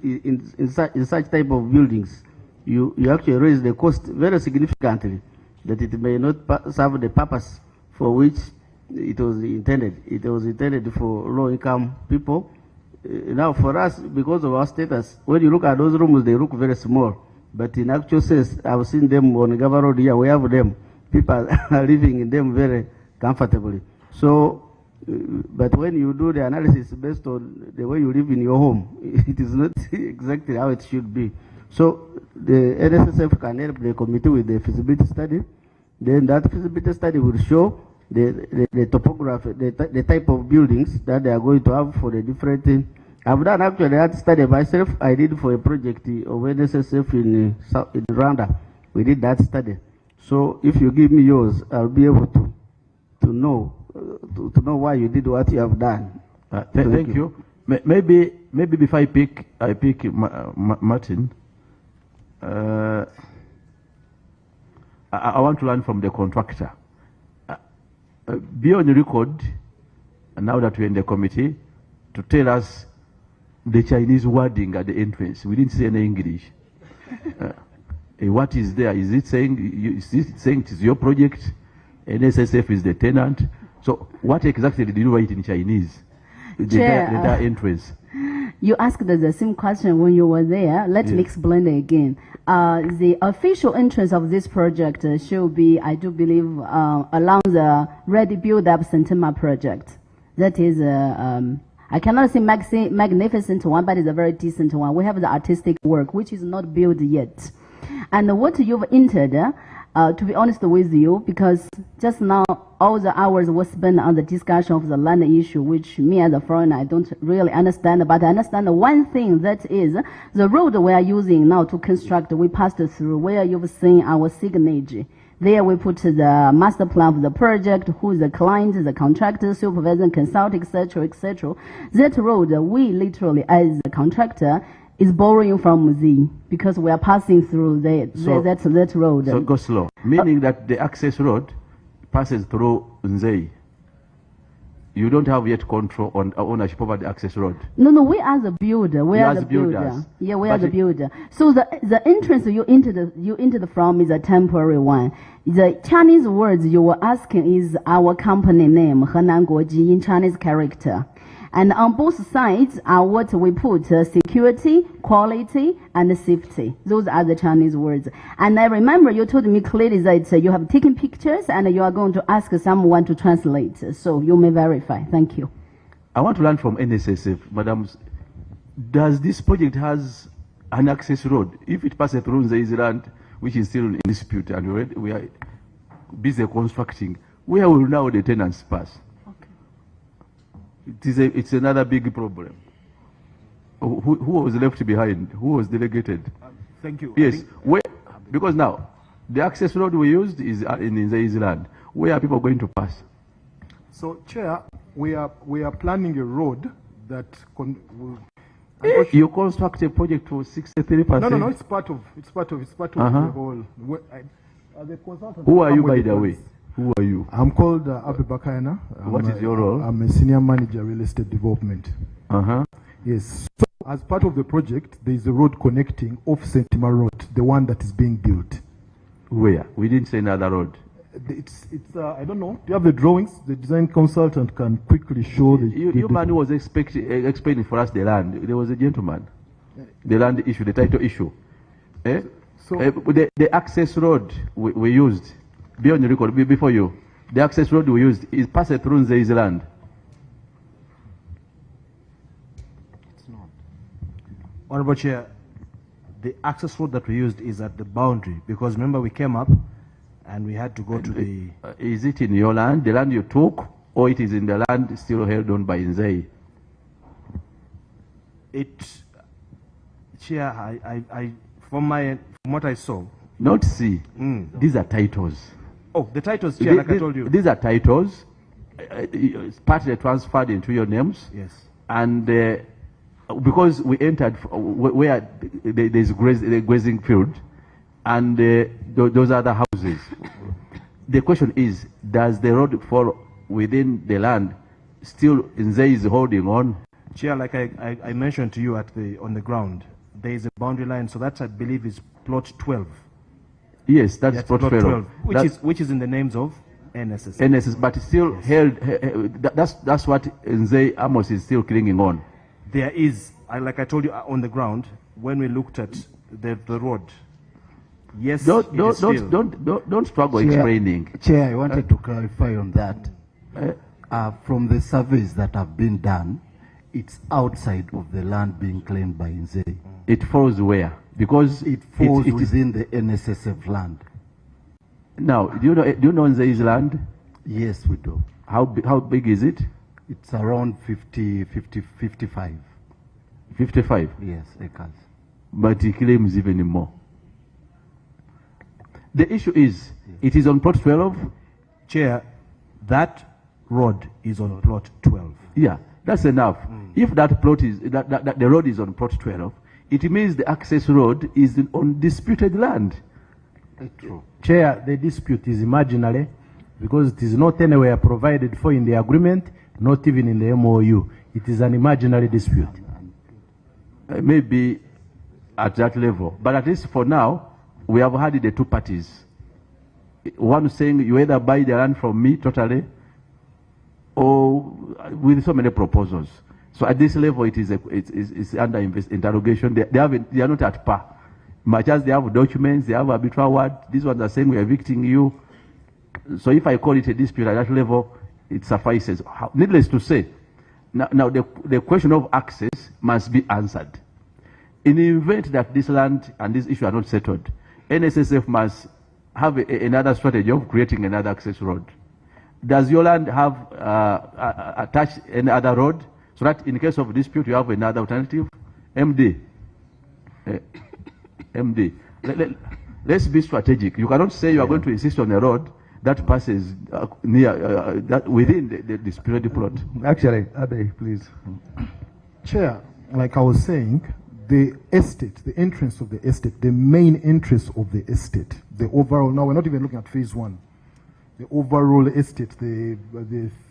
in such type of buildings, you actually raise the cost very significantly, that it may not serve the purpose for which it was intended. It was intended for low-income people. Now for us, because of our status, when you look at those rooms, they look very small. But in actual sense, I've seen them on Gava Road here, we have them. people are living in them very comfortably. So, but when you do the analysis based on the way you live in your home, it is not exactly how it should be. So the NSSF can help the committee with the feasibility study. Then that feasibility study will show the topography, the type of buildings that they are going to have for the different things. I've done actually that study myself. I did for a project of NSSF in Rwanda. We did that study. So if you give me yours, I'll be able to know why you did what you have done. Thank you. Maybe before I pick Martin. I want to learn from the contractor. Be on the record, now that we're in the committee, to tell us the Chinese wording at the entrance. We didn't say any English. What is there? Is it saying it is your project? NSSF is the tenant. So what exactly did you write in Chinese? The entrance. You asked the same question when you were there. Let me explain it again. The official entrance of this project should be, I do believe, along the Ready Build Up Sentema project. That is, I cannot say magnificent one, but it's a very decent one. We have the artistic work, which is not built yet. And what you've entered, to be honest with you, because just now all the hours were spent on the discussion of the land issue, which me as a foreigner, I don't really understand, but I understand one thing, that is the road we are using now to construct, we passed through, where you've seen our signature. There we put the master plan of the project, who is the client, the contractor, supervisor, consultant, etc., etc. That road, we literally, as a contractor, is borrowing from Nzeyi, because we are passing through that road. So go slow, meaning that the access road passes through Nzeyi. You don't have yet control on ownership over the access road. No, we are the builder. We are the builder. Yeah, we are the builder. So the entrance you entered from is a temporary one. The Chinese words you were asking is our company name, Henan Guoji, in Chinese character. And on both sides are what we put, security, quality, and safety. Those are the Chinese words. And I remember you told me clearly that you have taken pictures and you are going to ask someone to translate. So you may verify. Thank you. I want to learn from NSSF, Madam. Does this project has an access road? If it passes through Nzeyi's land, which is still in dispute, and we are busy constructing, where will now the tenants pass? It's another big problem. Who was left behind? Who was delegated? Thank you. Yes, because now the access road we used is in Nzeyi's land. Where are people going to pass? So, Chair, we are planning a road that will. You construct a project for 63%. No. It's part of the whole. The consultant. Who are you, by the way? Who are you? I'm called Abe Bakayana. What is your role? I'm a senior manager, real estate development. Yes. So as part of the project, there is a road connecting off Sentima Road, the one that is being built. Where? We didn't say another road. It's I don't know. Do you have the drawings? The design consultant can quickly show the. You man who was explaining for us the land. There was a gentleman. The land issue, the title issue. So the access road we used. Be on the record, before you. The access road we used is passed through Nzeyi's land. It's not. Honorable Chair, the access road that we used is at the boundary, because remember we came up and we had to go to the... Is it in your land, the land you took, or it is in the land still held on by Nzeyi? Chair, from what I saw... Not see. These are titles. Oh, the titles, Chair, like I told you. These are titles, partly transferred into your names. Yes. And because we entered where there's the grazing field, and those are the houses. The question is, does the road fall within the land? Still, Nzeyi is holding on. Chair, like I mentioned to you on the ground, there is a boundary line, so that I believe is plot 12. Yes, that's plot 12. Which is in the names of NSSF. NSS, but still held. That's what Nzeyi Amos is still clinging on. There is, like I told you on the ground, when we looked at the road. Yes, don't struggle Chair, explaining. Chair, I wanted to clarify on that. From the surveys that have been done, it's outside of the land being claimed by Nzeyi. It falls where? Because it falls within the NSSF land. Now, do you know Nzeyi's land? Yes, we do. How big is it? It's around 55. 55? Yes, acres. But he claims even more. The issue is, it is on plot 12? Chair, that road is on plot 12. Yeah, that's enough. If that plot is, that the road is on plot 12, it means the access road is on disputed land. True. Chair, the dispute is imaginary because it is not anywhere provided for in the agreement, not even in the MOU. It is an imaginary dispute. Maybe at that level. But at least for now, we have had the two parties. One saying you either buy the land from me totally or with so many proposals. So at this level, it's under interrogation. They are not at par. Much as they have documents, they have arbitral word. These ones are saying we are evicting you. So if I call it a dispute at that level, it suffices. Needless to say, now the question of access must be answered. In the event that this land and this issue are not settled, NSSF must have another strategy of creating another access road. Does your land have attached any other road so that in case of dispute you have another alternative? MD. MD. Let's be strategic. You cannot say you are going to insist on a road that passes near within the disputed plot. Actually, Abe, please. Chair, like I was saying, the estate, the entrance of the estate, the main entrance of the estate, the overall, now we're not even looking at phase one, the overall estate, the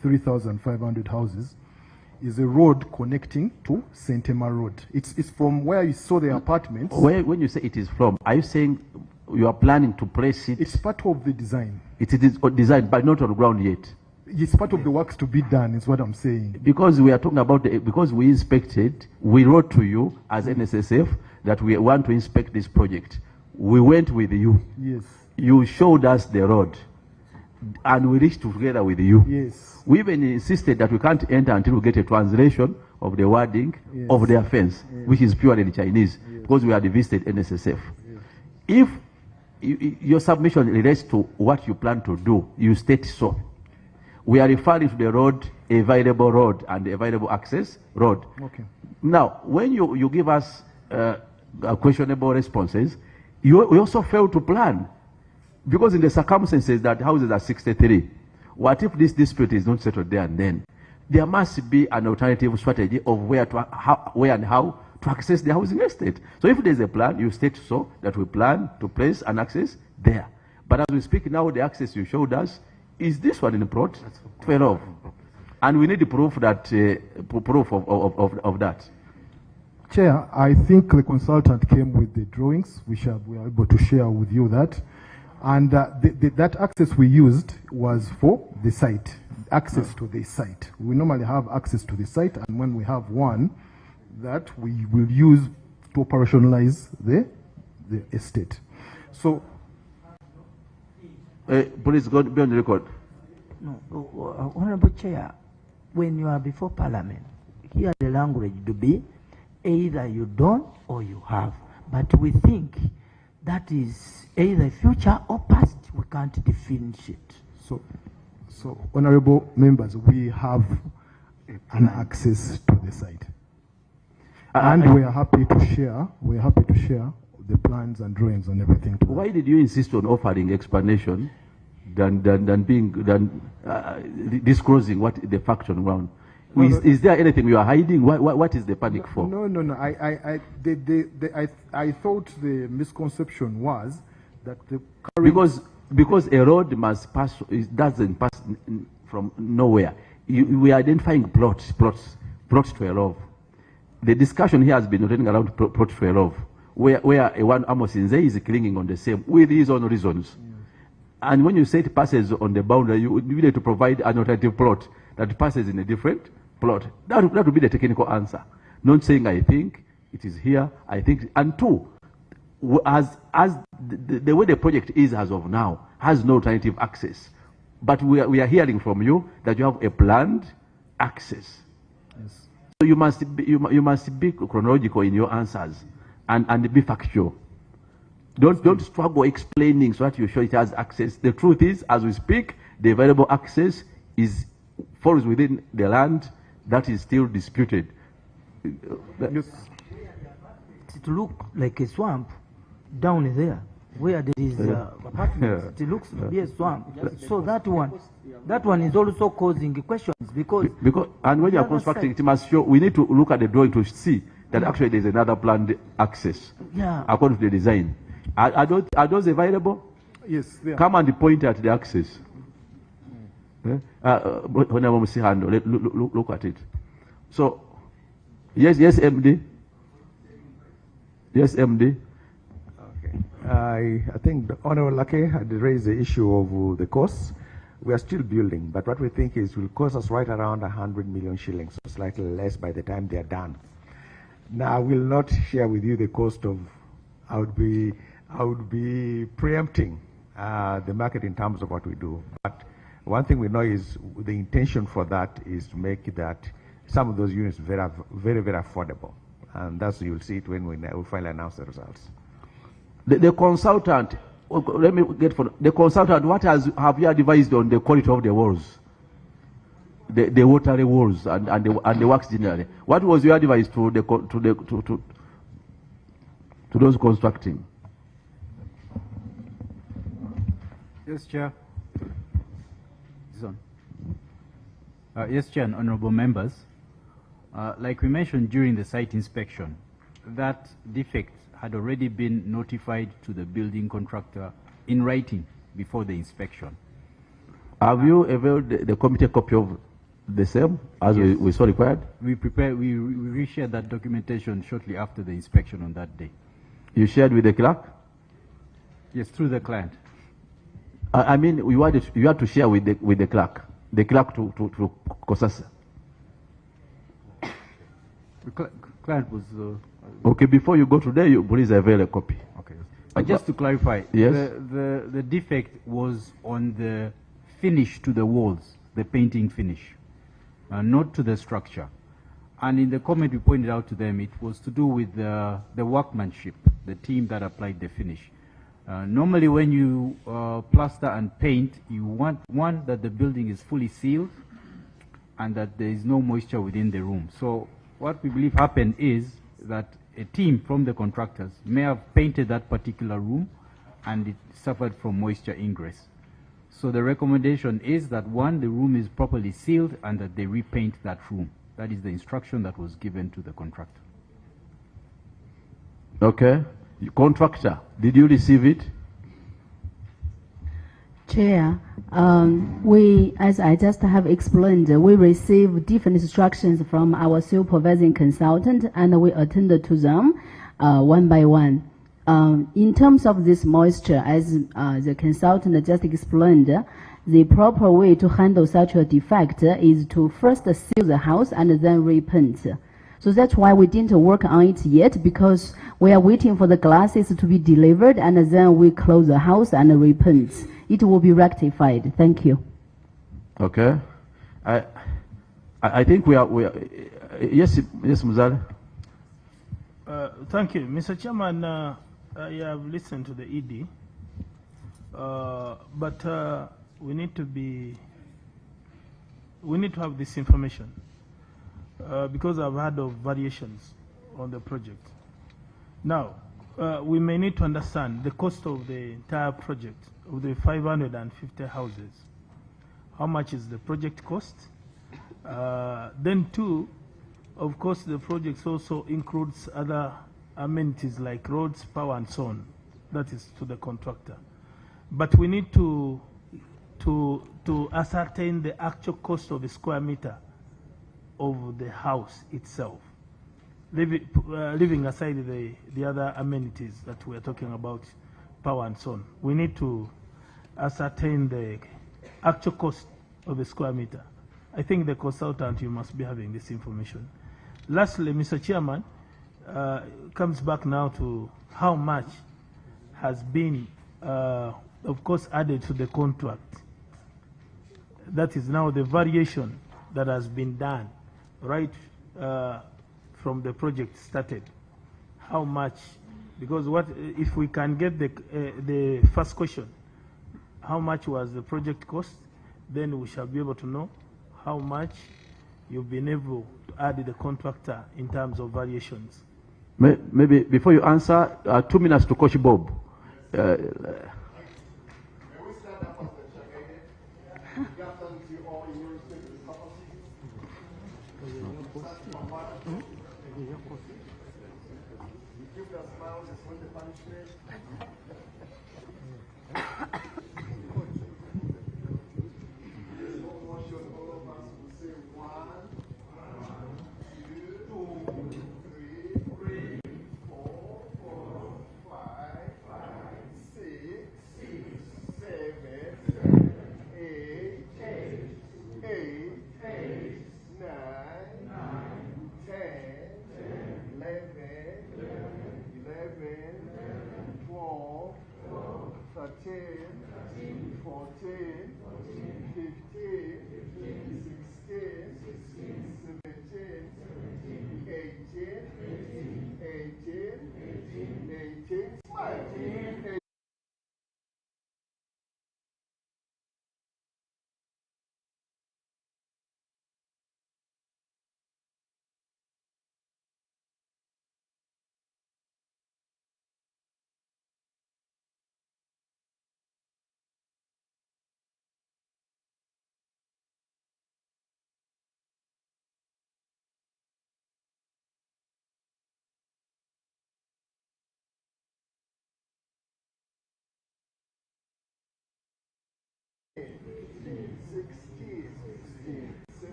3,500 houses, is a road connecting to St. Emma Road. It's from where you saw the apartments. When you say it is from, are you saying you are planning to place it? It's part of the design. It is designed, but not on ground yet. It's part of the works to be done, is what I'm saying. Because we are talking about, because we inspected, we wrote to you as NSSF that we want to inspect this project. We went with you. Yes. You showed us the road. And we reached together with you. Yes. We even insisted that we can't enter until we get a translation of the wording of the offense, which is purely in Chinese, because we had visited NSSF. If your submission relates to what you plan to do, you state so. We are referring to the road, available road, and the available access road. Okay. Now, when you give us questionable responses, we also fail to plan. Because in the circumstances that houses are 63, what if this dispute is not settled there and then? There must be an alternative strategy of where and how to access the housing estate. So if there's a plan, you state so that we plan to place an access there. But as we speak now, the access you showed us is this one in the plot 12. And we need the proof that of that. Chair, I think the consultant came with the drawings, which we are able to share with you that. And that access we used was for the site, access to the site. We normally have access to the site, and when we have one, that we will use to operationalize the estate. So, please go be on the record. No, Honorable Chair, when you are before Parliament, here the language to be either you don't or you have. But we think that is either future or past. We can't differentiate it. So honorable members, we have an access to the site, and we are happy to share. We are happy to share the plans and drawings and everything. Why did you insist on offering explanation than disclosing what the fact on ground? Is there anything you are hiding? What is the panic for? No. I thought the misconception was that the because a road must pass. It doesn't pass from nowhere. We are identifying plots 12. The discussion here has been running around plot 12, where one Amos Nzeyi is clinging on the same with his own reasons. And when you say it passes on the boundary, you need to provide an alternative plot that passes in a different plot. That would be the technical answer. Not saying I think it is here, I think. And two, as the way the project is as of now has no alternative access. But we are hearing from you that you have a planned access. Yes. So you must be chronological in your answers and be factual. Don't struggle explaining so that you show it has access. The truth is, as we speak, the available access falls within the land that is still disputed. It looks like a swamp down there where there is apartments. It looks to be a swamp. So that one is also causing questions because and when you are constructing, it must show. We need to look at the drawing to see that actually there is another planned access according to the design. Are those available? Yes, they are. Come and point at the access. Honorable Mr. Hando, look at it. So, yes, MD. Yes, MD. Okay. I think the Honorable Lake had raised the issue of the costs. We are still building, but what we think is will cost us right around 100 million shillings, so slightly less by the time they are done. Now, I will not share with you the cost of. I would be preempting the market in terms of what we do. But one thing we know is the intention for that is to make that some of those units very, very, very affordable. And that's, you'll see it when we finally announce the results. The consultant, let me get for the consultant, what have you advised on the quality of the walls? The watery walls and the works generally. What was your advice to those constructing? Yes, Chair. Yes, Chair and honorable members. Like we mentioned during the site inspection, that defect had already been notified to the building contractor in writing before the inspection. Have you availed the committee copy of the same as Yes. we saw required? We reshared that documentation shortly after the inspection on that day. You shared with the clerk? Yes, through the client. I mean, you had to share with the clerk to COSASE. The client was... Okay, before you go today, you please avail a copy. Okay. Just to clarify, yes? the defect was on the finish to the walls, the painting finish, not to the structure. And in the comment we pointed out to them, it was to do with the workmanship, the team that applied the finish. Normally when you plaster and paint, you want, one, that the building is fully sealed and that there is no moisture within the room. So what we believe happened is that a team from the contractors may have painted that particular room and it suffered from moisture ingress. So the recommendation is that, one, the room is properly sealed and that they repaint that room. That is the instruction that was given to the contractor. Okay. Contractor, did you receive it? Chair, we, as I just have explained, we received different instructions from our supervising consultant and we attended to them one by one. In terms of this moisture, as the consultant just explained, the proper way to handle such a defect is to first seal the house and then repaint. So that's why we didn't work on it yet, because we are waiting for the glasses to be delivered and then we close the house and repaint. It will be rectified. Thank you. Okay. I think we are yes, Muzale. Thank you, Mr. Chairman. I have listened to the ED, but we need to have this information because I've heard of variations on the project. Now, we may need to understand the cost of the entire project of the 550 houses. How much is the project cost? Then two, of course, the project also includes other amenities like roads, power, and so on. That is to the contractor. But we need to ascertain the actual cost of a square meter of the house itself, leaving aside the other amenities that we're talking about, power and so on. We need to ascertain the actual cost of a square meter. I think the consultant, you must be having this information. Lastly, Mr. Chairman, comes back now to how much has been, of course, added to the contract. That is now the variation that has been done right from the project started. How much? Because what if we can get the first question, how much was the project cost? Then we shall be able to know how much you've been able to add the contractor in terms of variations. Maybe before you answer, 2 minutes to Coach Bob.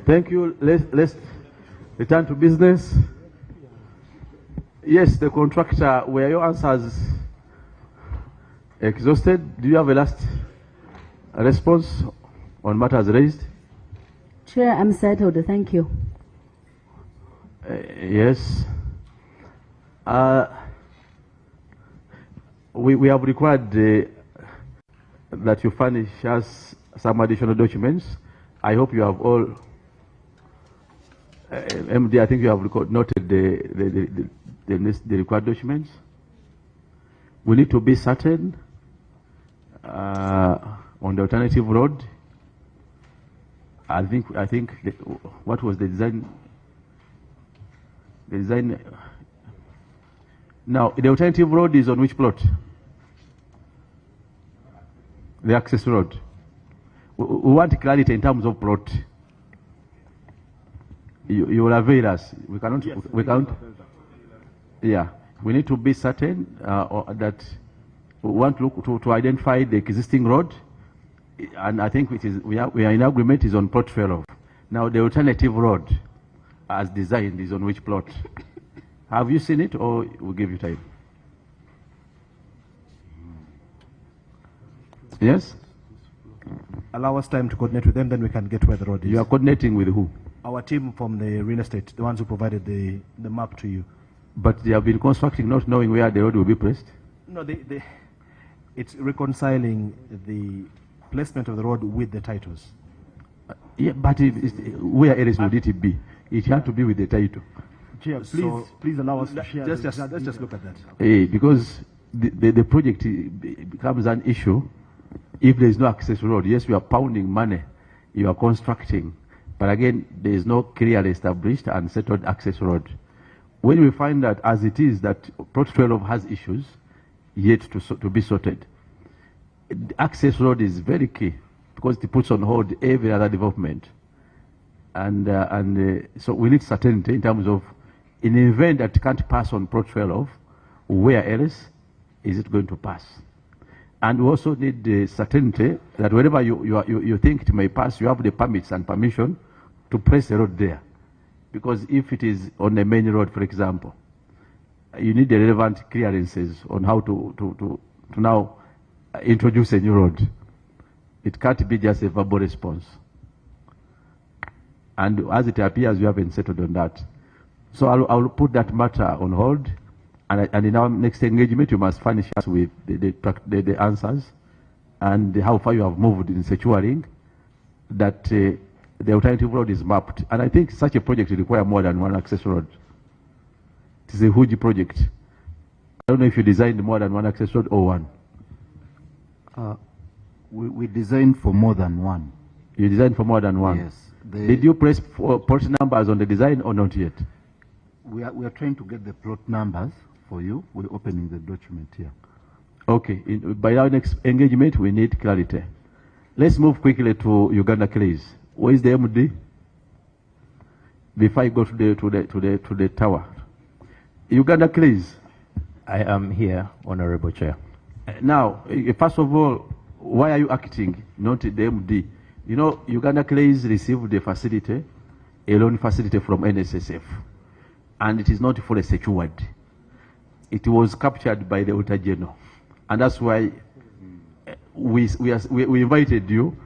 Thank you. Let's return to business. Yes, the contractor, were your answers exhausted? Do you have a last response on matters raised? Chair, I'm settled. Thank you. Yes. We have required that you furnish us some additional documents. I hope you have all. MD, I think you have noted the required documents. We need to be certain on the alternative road. I think what was the design? The design. Now, the alternative road is on which plot? The access road. We want clarity in terms of plot. You will avail us. We cannot. Yes, we can't. Yeah, we need to be certain that we want to identify the existing road, and I think we are in agreement is on plot 12. Now the alternative road, as designed, is on which plot? Have you seen it, or we'll give you time? Yes. allow us time to coordinate with them, then we can get where the road is. You are coordinating with who? Our team from the real estate, the ones who provided the map to you. But they have been constructing not knowing where the road will be placed? No, it's reconciling the placement of the road with the titles. Yeah, but where else would it be? It had to be with the title. Chair, please allow us to share. Let's just look at that. Because the project becomes an issue if there is no access road. Yes, we are pounding money, you are constructing, but again, there is no clearly established and settled access road. When we find that as it is that Plot 12 has issues yet to be sorted, the access road is very key because it puts on hold every other development. And so we need certainty in terms of, in the event that it can't pass on Plot 12, where else is it going to pass? And we also need the certainty that wherever you think it may pass, you have the permits and permission to place the road there. Because if it is on the main road, for example, you need the relevant clearances on how to now introduce a new road. It can't be just a verbal response. And as it appears, we haven't settled on that. So I'll put that matter on hold. And in our next engagement, you must furnish us with the answers and how far you have moved in securing that the alternative road is mapped. And I think such a project will require more than one access road. It is a huge project. I don't know if you designed more than one access road or one. We designed for more than one. You designed for more than one? Yes. Did you place plot numbers on the design or not yet? We are trying to get the plot numbers for you. We're opening the document here. Okay. By our next engagement, we need clarity. Let's move quickly to Uganda Clays. Where is the MD? Before I go to the tower. Uganda Clays. I am here, Honorable Chair. Now, first of all, why are you acting, not the MD? You know, Uganda Clays received the facility, a loan facility from NSSF, and it is not fully secured. It was captured by the Auditor General, and that's why we invited you.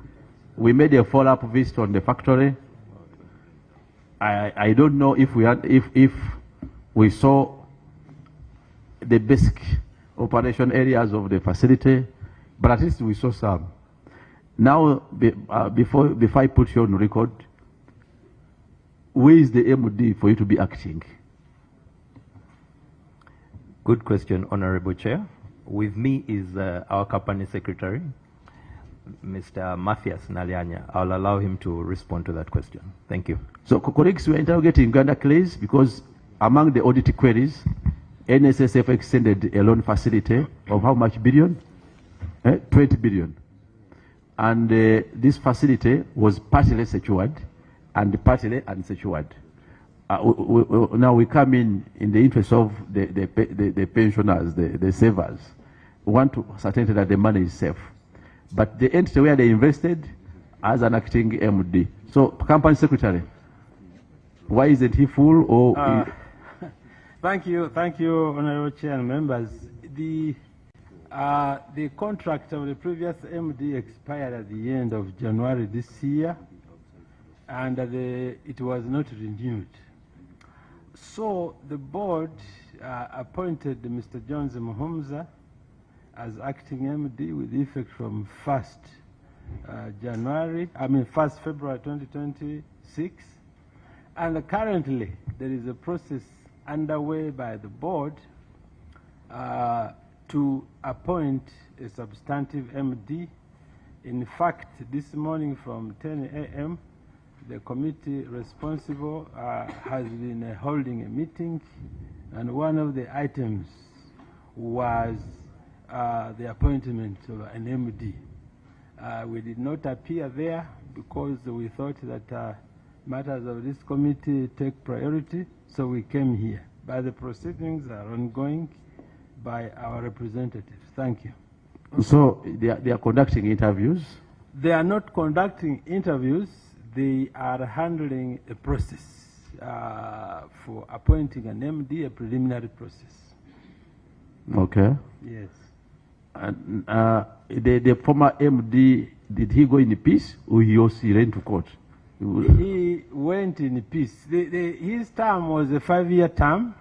We made a follow-up visit on the factory. I don't know if we saw the basic operation areas of the facility, but at least we saw some. Now, before I put you on record, where is the MD for you to be acting? Good question, Honorable Chair. With me is our company secretary, Mr. Mathias Nalianya. I'll allow him to respond to that question. Thank you. So, colleagues, we are interrogating Uganda Clays because among the audit queries, NSSF extended a loan facility of how much billion? 20 billion. And this facility was partly secured and partly unsecured. Now we come in the interest of the pensioners, the savers. We want to certainty that the money is safe. But the entity where they invested as an acting MD. So, company secretary, why isn't he full or? Thank you, Honorable Chair and members. The contract of the previous MD expired at the end of January this year, and it was not renewed. So the board appointed Mr. Jones Muhumza as acting MD with effect from 1st February 2026. And currently there is a process underway by the board to appoint a substantive MD. In fact, this morning from 10 a.m., the committee responsible has been holding a meeting, and one of the items was the appointment of an MD. We did not appear there because we thought that matters of this committee take priority, so we came here. But the proceedings are ongoing by our representatives. Thank you. So they are conducting interviews? They are not conducting interviews. They are handling a process for appointing an MD, a preliminary process. Okay. Yes. And the former MD did he go in peace or he also ran to court? He went in peace. His term was a 5-year term,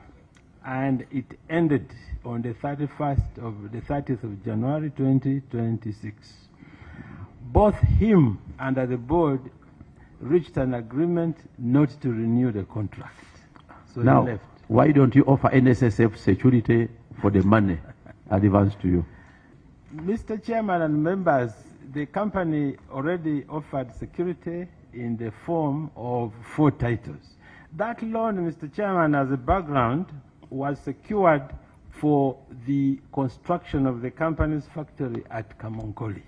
and it ended on the 30th of January 2026. Both him and the board reached an agreement not to renew the contract. So now, he left. Why don't you offer NSSF security for the money advanced to you? Mr. Chairman and members, the company already offered security in the form of 4 titles. That loan, Mr. Chairman, as a background, was secured for the construction of the company's factory at Kamonkoli.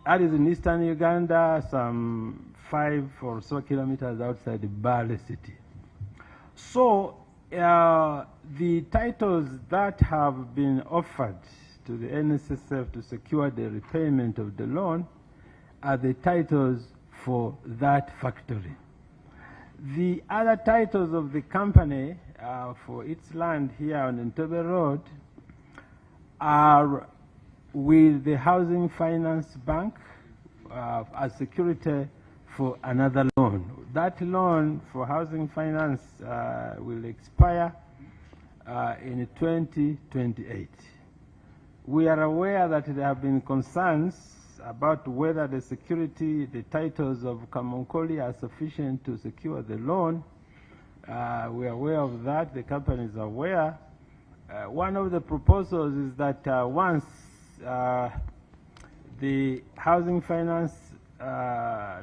That is in eastern Uganda, some 5 or so kilometers outside the Baalabiseeko. So the titles that have been offered to the NSSF to secure the repayment of the loan are the titles for that factory. The other titles of the company for its land here on Entebbe Road are with the Housing Finance Bank as security for another loan. That loan for housing finance will expire in 2028. We are aware that there have been concerns about whether the security, the titles of Kamonkoli are sufficient to secure the loan. We are aware of that. The company is aware. One of the proposals is that once the housing finance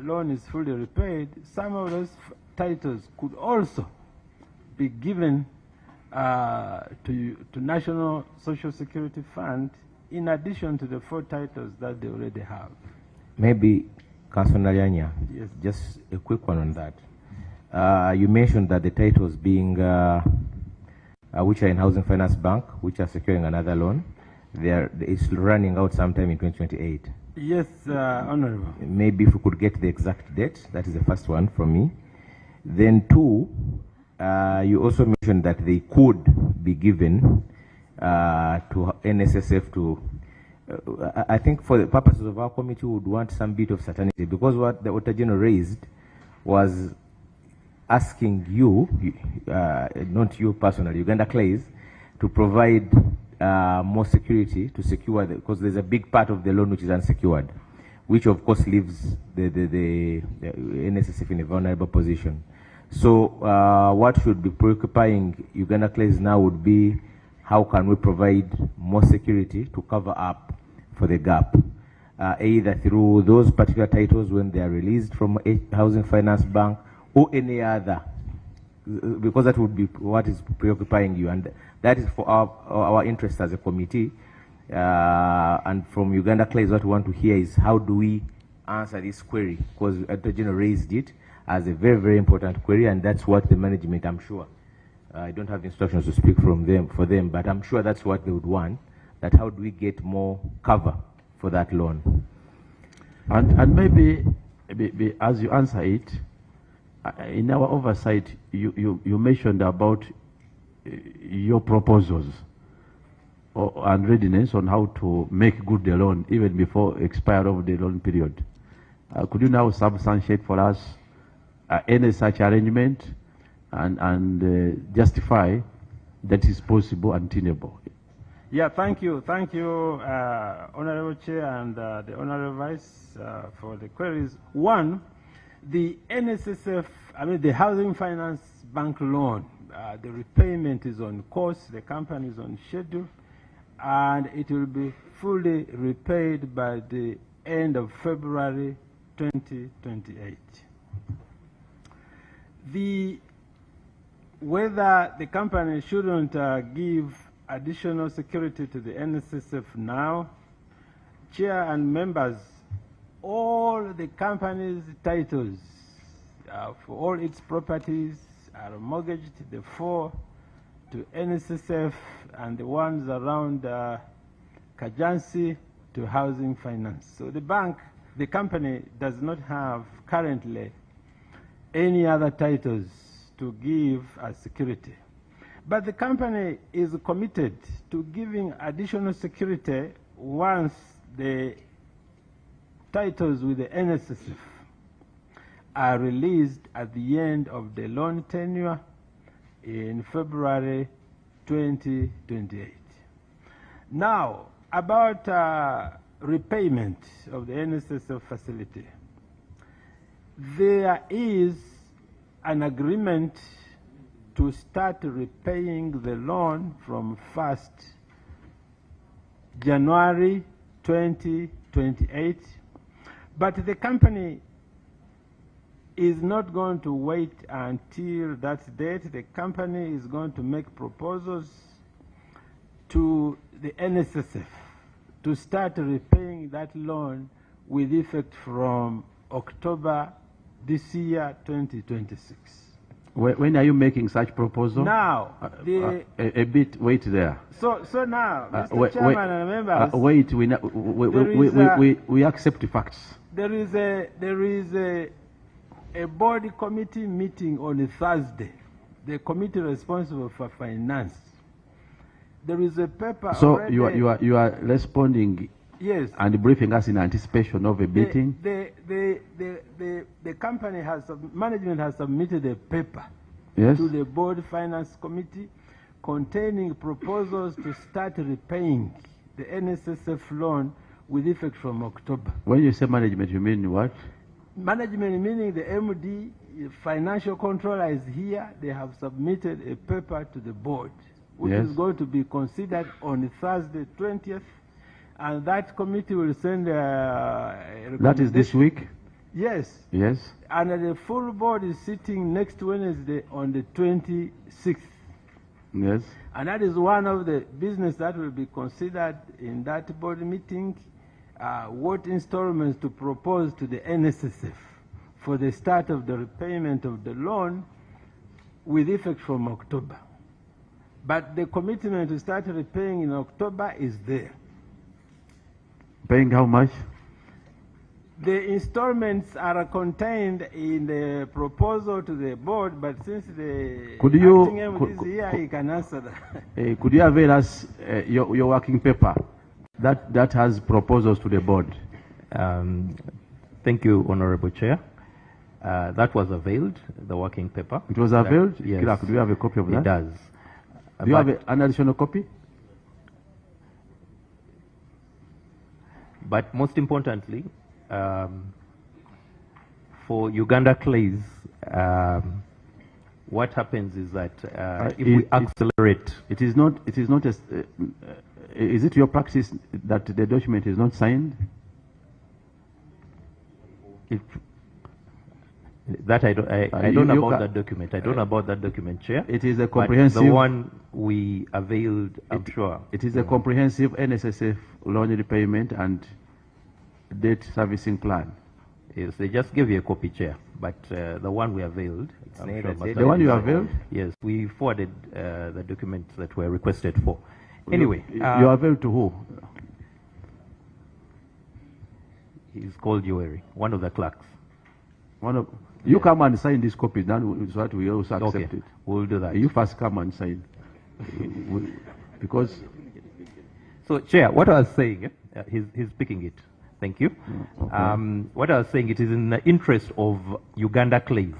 loan is fully repaid, some of those titles could also be given to National Social Security Fund in addition to the 4 titles that they already have. Maybe, Councillor Nyanya, yes, just a quick one on that. You mentioned that the titles being, which are in Housing Finance Bank, which are securing another loan, it's running out sometime in 2028. Yes, Honorable. Maybe if we could get the exact date, that is the first one from me. Then 2, you also mentioned that they could be given to NSSF to, I think for the purposes of our committee, we would want some bit of certainty, because what the Auditor General raised was asking you, not you personally, Uganda Clays, to provide more security to secure, because there's a big part of the loan which is unsecured, which of course leaves the NSSF in a vulnerable position. So what should be preoccupying Uganda Clays now would be, how can we provide more security to cover up for the gap, either through those particular titles when they are released from a Housing Finance Bank or any other, because that would be what is preoccupying you, and that is for our interest as a committee. And from Uganda Clays, what we want to hear is, how do we answer this query? Because Auditor General raised it as a very, very important query, and that's what the management, I'm sure, I don't have instructions to speak for them, but I'm sure that's what they would want, that how do we get more cover for that loan? And maybe as you answer it, in our oversight, you mentioned about your proposals and readiness on how to make good the loan even before expiry of the loan period. Could you now substantiate for us any such arrangement and justify that is possible and tenable? Yeah, thank you, Honorable Chair and the Honorable Vice for the queries. One, the NSSF, the Housing Finance Bank loan, the repayment is on course, the company is on schedule, and it will be fully repaid by the end of February 2028. Whether the company shouldn't give additional security to the NSSF now, Chair and members, all the company's titles for all its properties are mortgaged, the 4 to NSSF and the ones around Kajansi to Housing Finance. So the company does not have currently any other titles to give as security. But the company is committed to giving additional security once the titles with the NSSF are released at the end of the loan tenure in February 2028. Now, about repayment of the NSSF facility. There is an agreement to start repaying the loan from 1st January 2028, but the company is not going to wait until that date. The company is going to make proposals to the NSSF to start repaying that loan with effect from October this year, 2026. When are you making such proposal? Now, a bit, wait there. So now, Mr. Chairman and members, wait, we accept the facts. There is a board committee meeting on a Thursday, the committee responsible for finance. There is a paper. So already. you are responding. Yes. And briefing us in anticipation of a meeting. The company management has submitted a paper Yes. to the board finance committee containing proposals to start repaying the NSSF loan with effect from October. When you say management, you mean what? Management meaning the MD, financial controller is here. They have submitted a paper to the board, which Yes. is going to be considered on Thursday 20th. And that committee will send a That is this week? Yes. Yes. And the full board is sitting next Wednesday on the 26th. Yes. And that is one of the business that will be considered in that board meeting, what installments to propose to the NSSF for the start of the repayment of the loan with effect from October. But the commitment to start repaying in October is there. Paying how much? The installments are contained in the proposal to the board, but since the acting MD is here, he can answer that. Could you avail us your working paper that has proposals to the board? Thank you, Honorable Chair. That was availed, the working paper. It was availed? Yes. Clark, do you have a copy of that? It does. Do you have an additional copy? But most importantly, for Uganda clays, what happens is that if we accelerate, it is not is it your practice that the document is not signed? That I don't know about that document. I don't know about that document, Chair. It is a comprehensive. But the one we availed, I'm sure. It is a comprehensive NSSF loan repayment and debt servicing plan. Yes, they just gave you a copy, Chair. But the one we availed, the one you availed? Yes, we forwarded the documents that were requested for. Anyway, you availed to who? He's called Yoweri, one of the clerks. You come and sign this copy, then so that we also accept it. We'll do that. You first come and sign. Because... So, Chair, what I was saying, he's picking it. Thank you. Okay. What I was saying, it is in the interest of Uganda clays.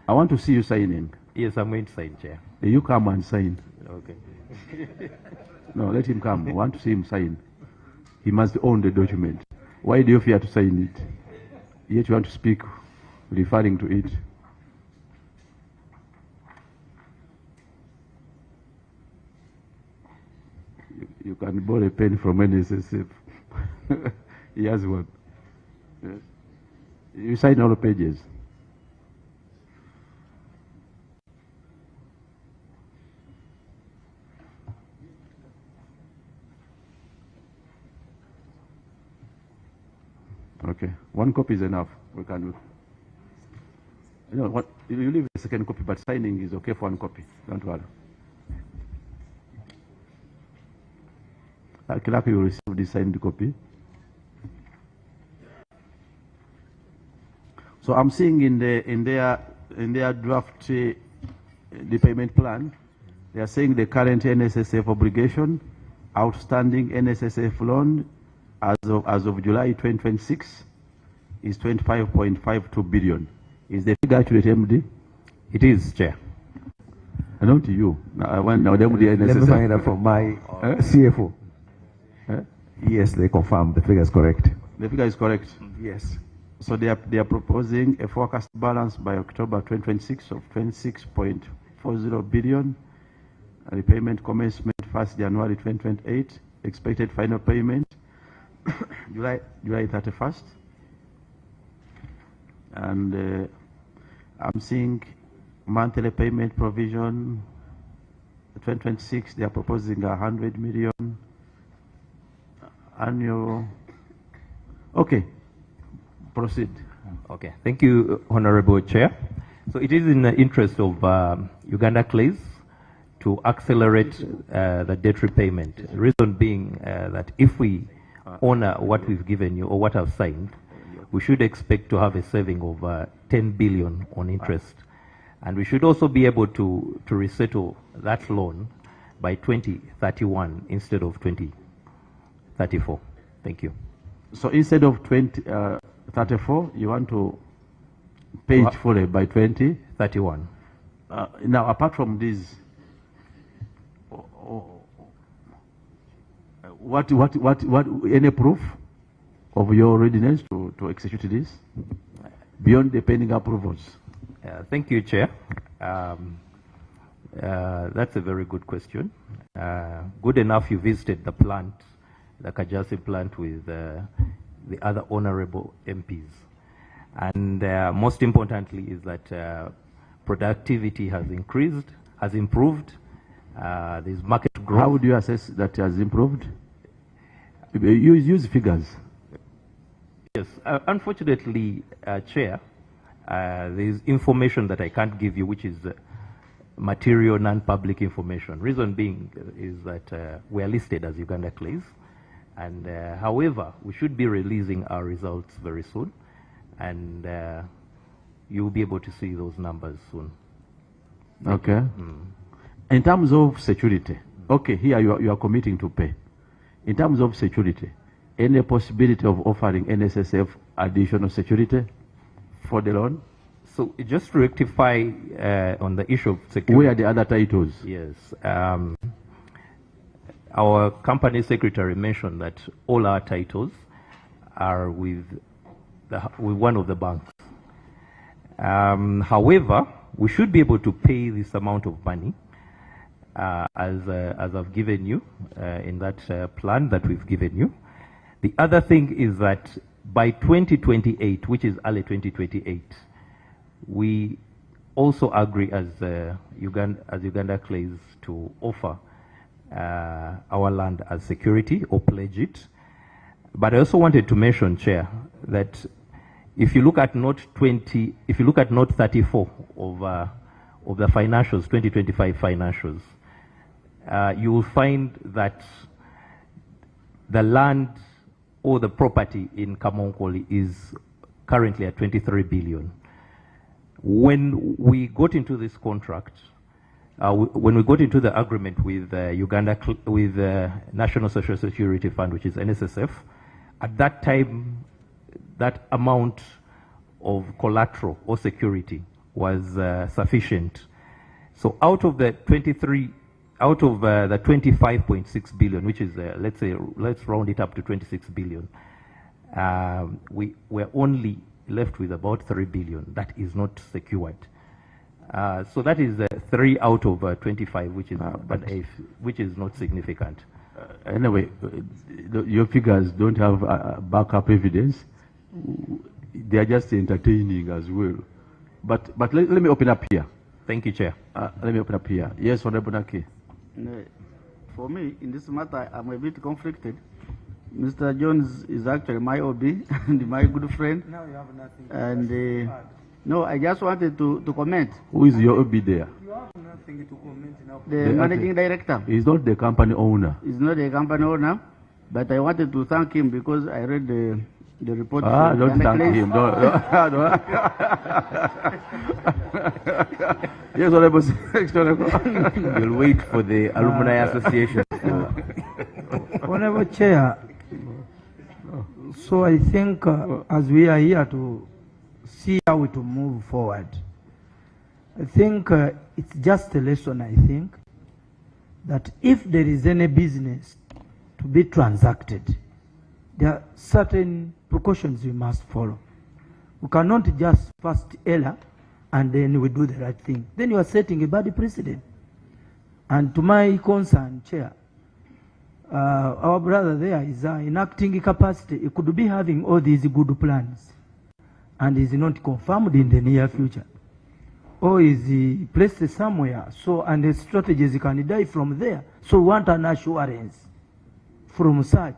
I want to see you signing. Yes, I'm going to sign, Chair. You come and sign. Okay. No, let him come. I want to see him sign. He must own the document. Why do you fear to sign it? Yet you want to speak referring to it. You can borrow a pen from NSSF. He has one. Yes. You sign all the pages. Okay, one copy is enough. We can. You know what? You leave a second copy, but signing is okay for one copy. Don't worry. Clerk, you receive the signed copy. So I'm seeing in their draft the payment plan, they are saying the current NSSF obligation, outstanding NSSF loan as of July 2026 is 25.52 billion. Is the figure accurate, MD? It is, Chair. Not to you. Now, the MD Let me find out from my CFO. Yes, they confirm the figure is correct. The figure is correct? Yes. So they are proposing a forecast balance by October 2026 of 26.40 billion. Repayment commencement 1st January 2028. Expected final payment July 31st. And I'm seeing monthly payment provision 2026. They are proposing 100 million annual. Okay, proceed. Okay, thank you, Honorable Chair. So it is in the interest of Uganda Clays to accelerate the debt repayment. The reason being that if we honor what we've given you or what I've signed, we should expect to have a saving of 10 billion on interest. And we should also be able to resettle that loan by 2031 instead of 2034. Thank you. So instead of 2034, you want to pay it fully by 2031. Now, apart from this, what any proof of your readiness to execute this beyond the pending approvals? Thank you, Chair. That's a very good question. Good enough you visited the plant, the Kajasi plant, with the other honorable MPs. And most importantly is that productivity has increased, has improved. There's market growth. How would you assess that has improved? You use figures. Yes, unfortunately, Chair, there's information that I can't give you, which is material, non-public information. Reason being is that we are listed as Uganda Clays. And however, we should be releasing our results very soon. And you'll be able to see those numbers soon. Okay. In terms of security, okay, here you are committing to pay. In terms of security, any possibility of offering NSSF additional security for the loan? So just to rectify on the issue of security. Where are the other titles? Yes. Our company secretary mentioned that all our titles are with one of the banks. However, we should be able to pay this amount of money as I've given you in that plan that we've given you. The other thing is that by 2028, which is early 2028, we also agree as Uganda Clays to offer our land as security or pledge it. But I also wanted to mention, Chair, that if you look at note 20, if you look at note 34 of the financials, 2025 financials, you will find that the land or the property in Kamonkoli is currently at 23 billion. When we got into this contract, when we got into the agreement with with National Social Security Fund, which is NSSF, at that time, that amount of collateral or security was sufficient. So out of the 25.6 billion, which is let's round it up to 26 billion, we were only left with about 3 billion that is not secured. So that is 3 out of 25, which is not significant. Anyway, your figures don't have backup evidence. They are just entertaining as well. But let me open up here. Thank you, Chair. Let me open up here. Yes, Honorable Naki. For me, in this matter, I'm a bit conflicted. Mr. Jones is actually my OB and my good friend. Now you have nothing. And no, I just wanted to comment. Who is your OB there? You have nothing to comment now. The managing director. He's not the company owner. He's not the company owner, but I wanted to thank him because I read the report. Don't thank him. Yes, Honorable Secretary. You'll wait for the Alumni Association. Honorable Chair, So I think as we are here to see how to move forward, I think it's just a lesson, I think, that if there is any business to be transacted, there are certain precautions we must follow. We cannot just first error and then we do the right thing. Then you are setting a bad precedent. And to my concern, Chair, our brother there is in acting capacity. He could be having all these good plans and is not confirmed in the near future. Or is he placed somewhere, so, and the strategies can die from there. So we want an assurance from such.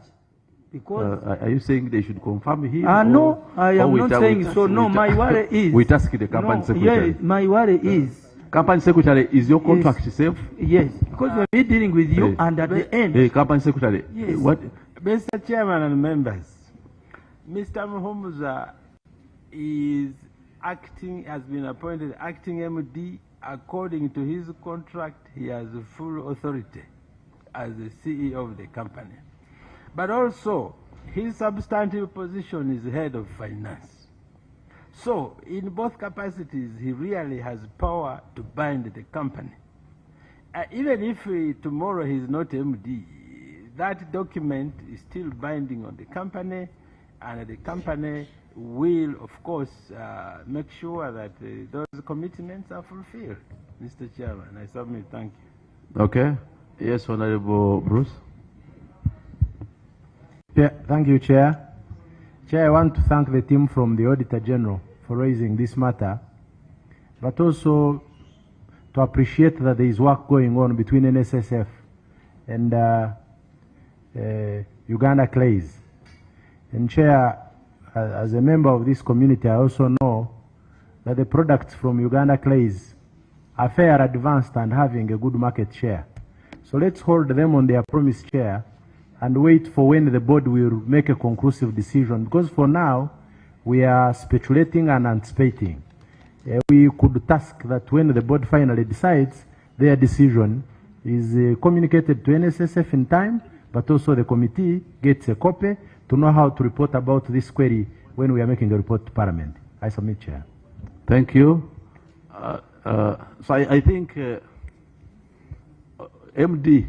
Because are you saying they should confirm him? No, I am not saying so. No, my worry is. We task the company secretary. Yeah, my worry is. Company secretary, is your contract safe? Yes, because we're dealing with you, and at the end. Company secretary. Yes. What? Mr. Chairman and members, Mr. Muhumuza has been appointed acting MD. According to his contract, he has full authority as the CEO of the company. But also, his substantive position is head of finance. So, in both capacities, he really has power to bind the company. Even if tomorrow he is not MD, that document is still binding on the company, and the company will, of course, make sure that those commitments are fulfilled. Mr. Chairman, I submit. Thank you. Okay. Yes, Honorable Bruce. Thank you, Chair. Chair, I want to thank the team from the Auditor General for raising this matter, but also to appreciate that there is work going on between NSSF and Uganda Clays. And Chair, as a member of this community, I also know that the products from Uganda Clays are fair, advanced, and having a good market share. So let's hold them on their promise, Chair, and wait for when the board will make a conclusive decision. Because for now, we are speculating and anticipating. We could task that when the board finally decides, their decision is communicated to NSSF in time, but also the committee gets a copy to know how to report about this query when we are making a report to Parliament. I submit, Chair. Thank you. So I think MD,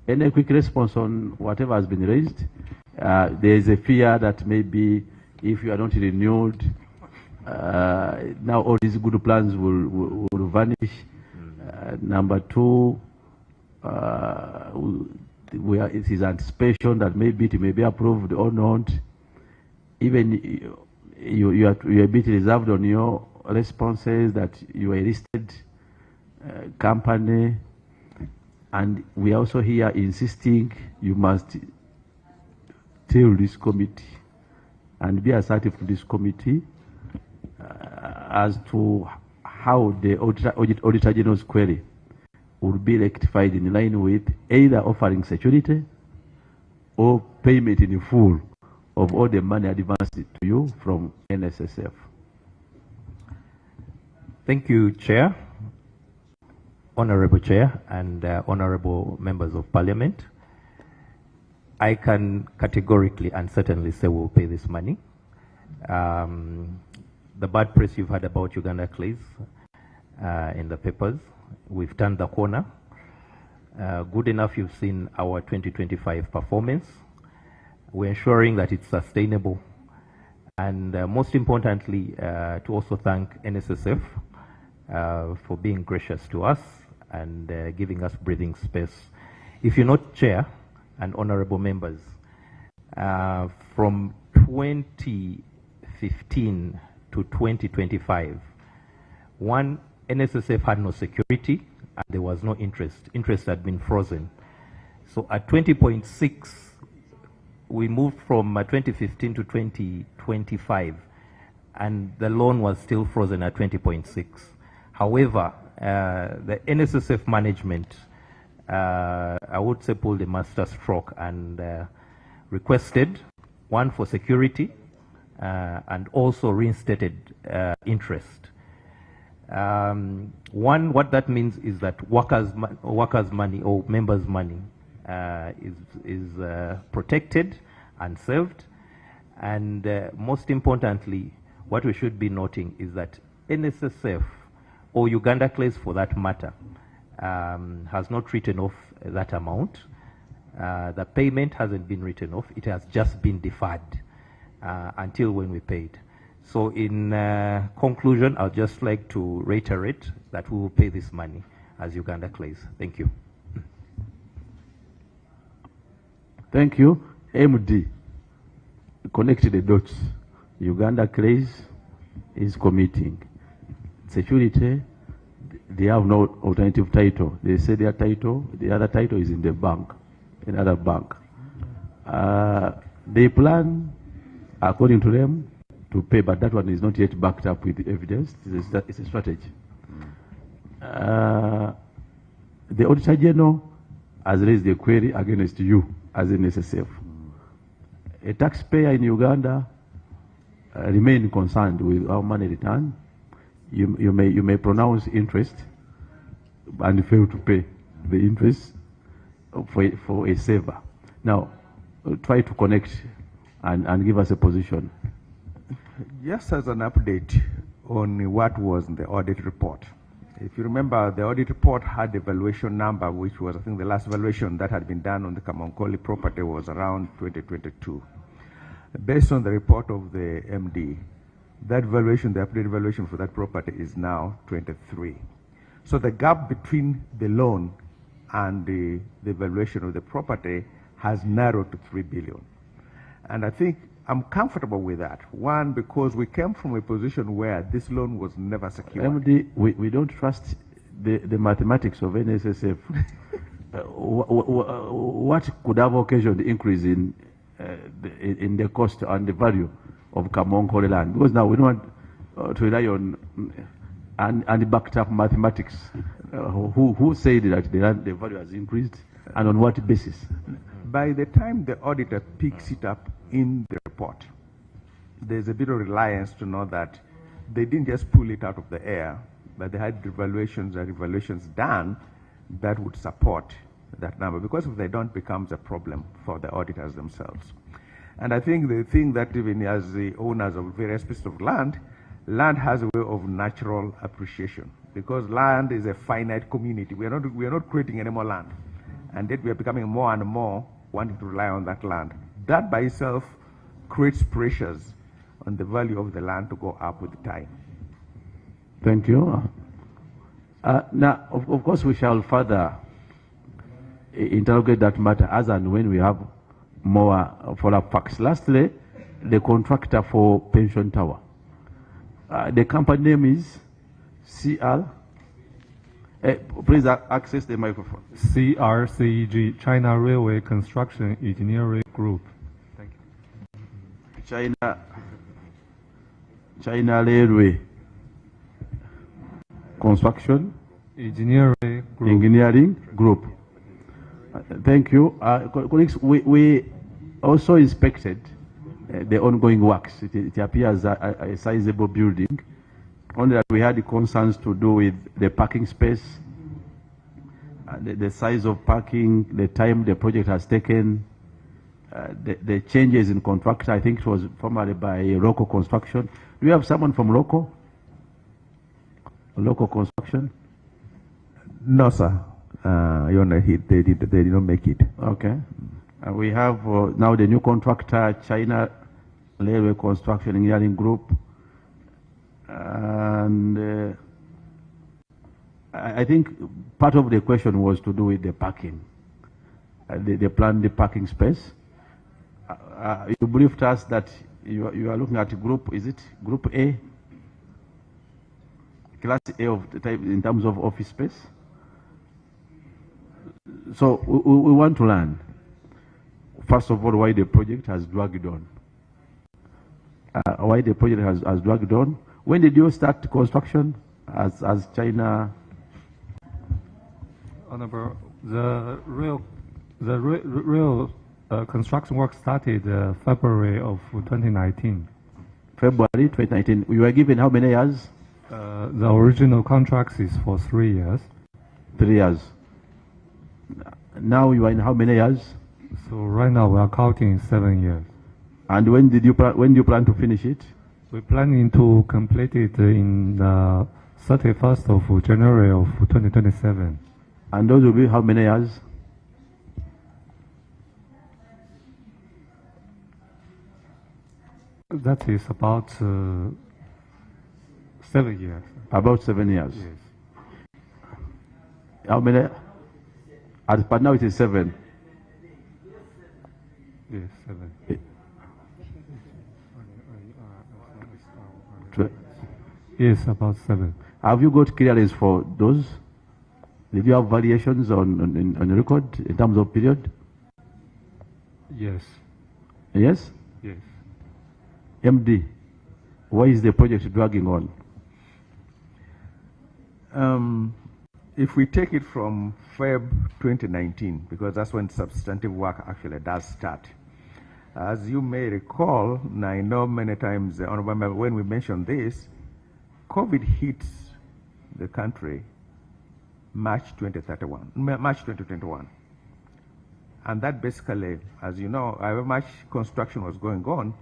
any quick response on whatever has been raised? There is a fear that maybe if you are not renewed, now all these good plans will vanish. Number two, it is anticipation that maybe it may be approved or not. Even you are a bit reserved on your responses that you are a listed company, and we are also here insisting you must tell this committee and be assertive to this committee as to how the Auditor General's query would be rectified in line with either offering security or payment in full of all the money advanced to you from NSSF. Thank you, Chair, Honorable Chair, and Honorable Members of Parliament. I can categorically and certainly say we'll pay this money. The bad press you've heard about Uganda Clays in the papers, we've turned the corner. Good enough you've seen our 2025 performance. We're ensuring that it's sustainable. And most importantly, to also thank NSSF for being gracious to us and giving us breathing space. If you're not Chair and Honorable Members, from 2015 to 2025, one, NSSF had no security and there was no interest. Interest had been frozen. So at 20.6, we moved from 2015 to 2025 and the loan was still frozen at 20.6. However, the NSSF management, I would say, pulled the master stroke and requested, one, for security and also reinstated interest. One, what that means is that workers' money or members' money is protected unserved. And most importantly, what we should be noting is that NSSF, or Uganda Clays for that matter, has not written off that amount. The payment hasn't been written off. It has just been deferred until when we paid. So in conclusion, I'd just like to reiterate that we will pay this money as Uganda Clays. Thank you. Thank you. MD, connect the dots. Uganda Clays is committing. Security, they have no alternative title. They say their title, the other title is in the bank, another bank. They plan, according to them, to pay, but that one is not yet backed up with evidence. It's a strategy. The Auditor General has raised a query against you as NSSF. A taxpayer in Uganda remain concerned with our money return. You may pronounce interest and fail to pay the interest for a saver. Now, try to connect and give us a position. Just as an update on what was in the audit report. If you remember, the audit report had a valuation number, which was, I think, the last valuation that had been done on the Kamonkoli property was around 2022. Based on the report of the MD, that valuation, the updated valuation for that property is now 23. So the gap between the loan and the valuation of the property has narrowed to 3 billion. And I think I'm comfortable with that. One, because we came from a position where this loan was never secured. MD, we don't trust the mathematics of NSSF. What could have occasioned the increase in the cost and the value of Kamonkoli land? Because now we don't want to rely on and backed up mathematics. Who said that the value has increased and on what basis? By the time the auditor picks it up in the report, there's a bit of reliance to know that they didn't just pull it out of the air, but they had evaluations done that would support that number, because if they don't, becomes a problem for the auditors themselves. And I think the thing that even as the owners of various pieces of land has a way of natural appreciation, because land is a finite community. We are not creating any more land, and yet we are becoming more and more wanting to rely on that land. That by itself creates pressures on the value of the land to go up with time. Thank you. Now, of course, we shall further interrogate that matter as and when we have more follow-up facts. Lastly, the contractor for Pension Tower. The company name is CR. Please access the microphone. CRCEG, China Railway Construction Engineering Group. Thank you. China Railway Construction Engineering Group. Thank you. Colleagues, we also inspected the ongoing works. It appears a sizable building. Only that we had the concerns to do with the parking space, the size of parking, the time the project has taken, the changes in contractor. I think it was formerly by local construction. Do you have someone from local construction? No, sir. They did not make it. Okay. We have now the new contractor, China Railway Construction Engineering Group. And I think part of the question was to do with the parking. They planned the parking space. You briefed us that you are looking at group, is it Group A? Class A of the type in terms of office space. So we want to learn, first of all, why the project has dragged on. Why the project has dragged on. When did you start construction as China? Honorable, the real construction work started February of 2019. February 2019. You were given how many years? The original contract is for 3 years. 3 years. Now you are in how many years? So right now we are counting 7 years. And when do you plan to finish it? We're planning to complete it in the 31st of January of 2027. And those will be how many years? That is about 7 years. About 7 years. Yes. How many? But now it is 7. Yes, 7. Yes, about 7. Have you got clearance for those? Did you have variations on the record in terms of period? Yes. Yes? Yes. MD, why is the project dragging on? If we take it from Feb 2019, because that's when substantive work actually does start. As you may recall, and I know many times, Honorable Member, when we mentioned this, COVID hits the country March 2021. And that basically, as you know, however much construction was going on,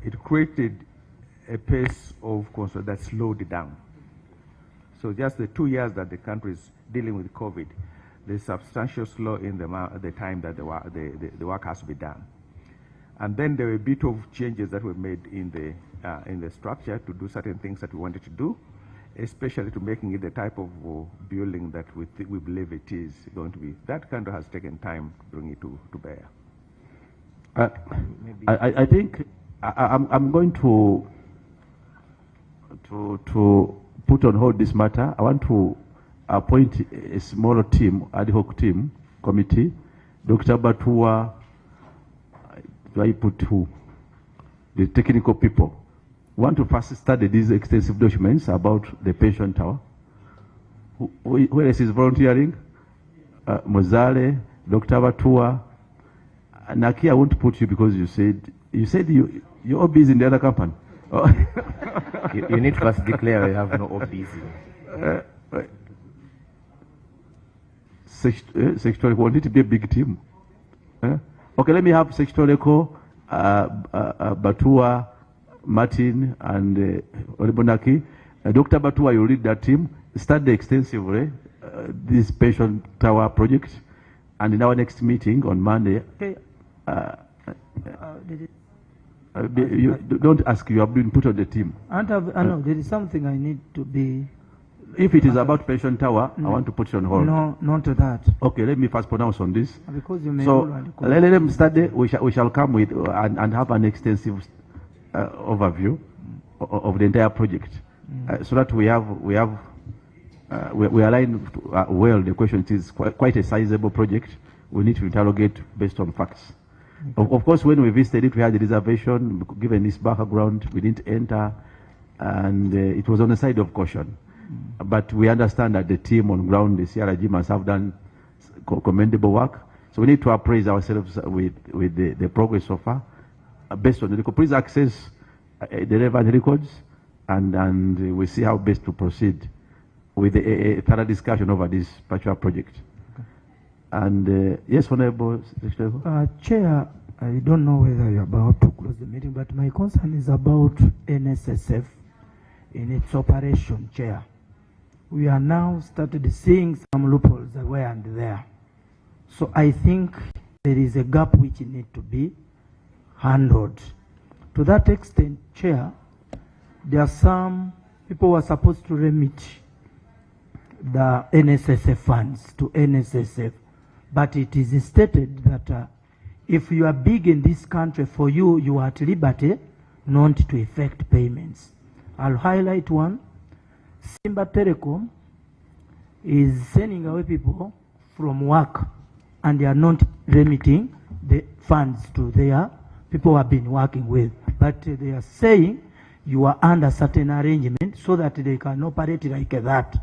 it created a pace of construction that slowed it down. So just the 2 years that the country is dealing with COVID, there's substantial slow in the time that the work has to be done. And then there were a bit of changes that were made in the structure to do certain things that we wanted to do, especially to making it the type of building that we believe it is going to be. That kind of has taken time to bring it to bear. I think I'm going to put on hold this matter. I want to appoint a small team, ad hoc team, committee. Dr. Batua, do I put who? The technical people. Want to first study these extensive documents about the pension tower. Who else is volunteering? Mozale, Dr. Batua. Naki, I won't put you because you said your OB is in the other company. Oh. you need to first declare you have no OBs. Secretary will need to be a big team. Okay, let me have Secretary Batua, Martin, and Olibonaki. Dr. Batua, you lead that team. Study extensively this pension tower project, and in our next meeting on Monday. Okay. You don't ask, you have been put on the team. No, there is something I need to be. If it is about pension tower, I want to put it on hold. No, not to that. Okay, let me first pronounce on this. Because you may so let them study. We shall come with and have an extensive overview of the entire project, so that we align well. The question is quite a sizable project. We need to interrogate based on facts. Of course, when we visited it, we had a reservation. Given this background, we didn't enter, and it was on the side of caution. But we understand that the team on ground, the CRG, must have done commendable work. So we need to appraise ourselves with the progress so far, based on the record. Please access the relevant records, and we see how best to proceed with a thorough discussion over this particular project. And yes, Honorable Secretary. Chair, I don't know whether you're about to close the meeting, but my concern is about NSSF in its operation, Chair. We are now started seeing some loopholes that were and there. So I think there is a gap which need to be handled. To that extent, Chair, there are some people who are supposed to remit the NSSF funds to NSSF. But it is stated that if you are big in this country, for you, you are at liberty not to effect payments. I'll highlight one. Simba Telecom is sending away people from work, and they are not remitting the funds to their people who have been working with. But they are saying you are under certain arrangement so that they can operate like that.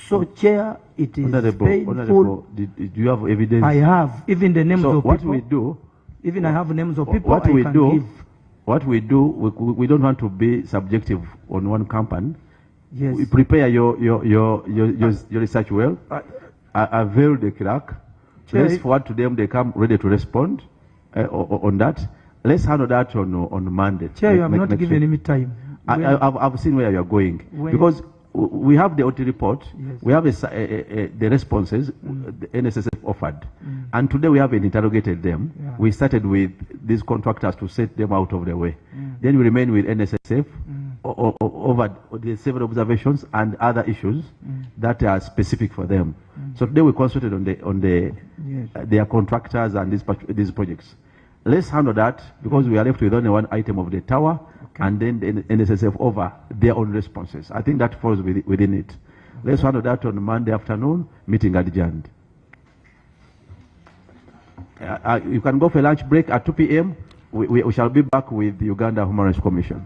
So, Chair, it is painful. Do you have evidence? I have. Even the names of what people. We do, even I have names of people what I we can do, give. What we do, we don't want to be subjective on one company. Yes. We prepare your research well. Avail the clerk. Let's forward to them. They come ready to respond on that. Let's handle that on Monday. Chair, you have not given me time. I've seen where you are going. Because we have the OT report, we have the responses the NSSF offered. And today we haven't interrogated them. We started with these contractors to set them out of the way. Then we remain with NSSF over the several observations and other issues that are specific for them. So today we concentrated on their contractors and these projects. Let's handle that because we are left with only one item of the tower and then the NSSF over their own responses. I think that falls within it. Let's handle that on Monday afternoon, meeting adjourned. You can go for lunch break at 2 p.m. We shall be back with the Uganda Human Rights Commission.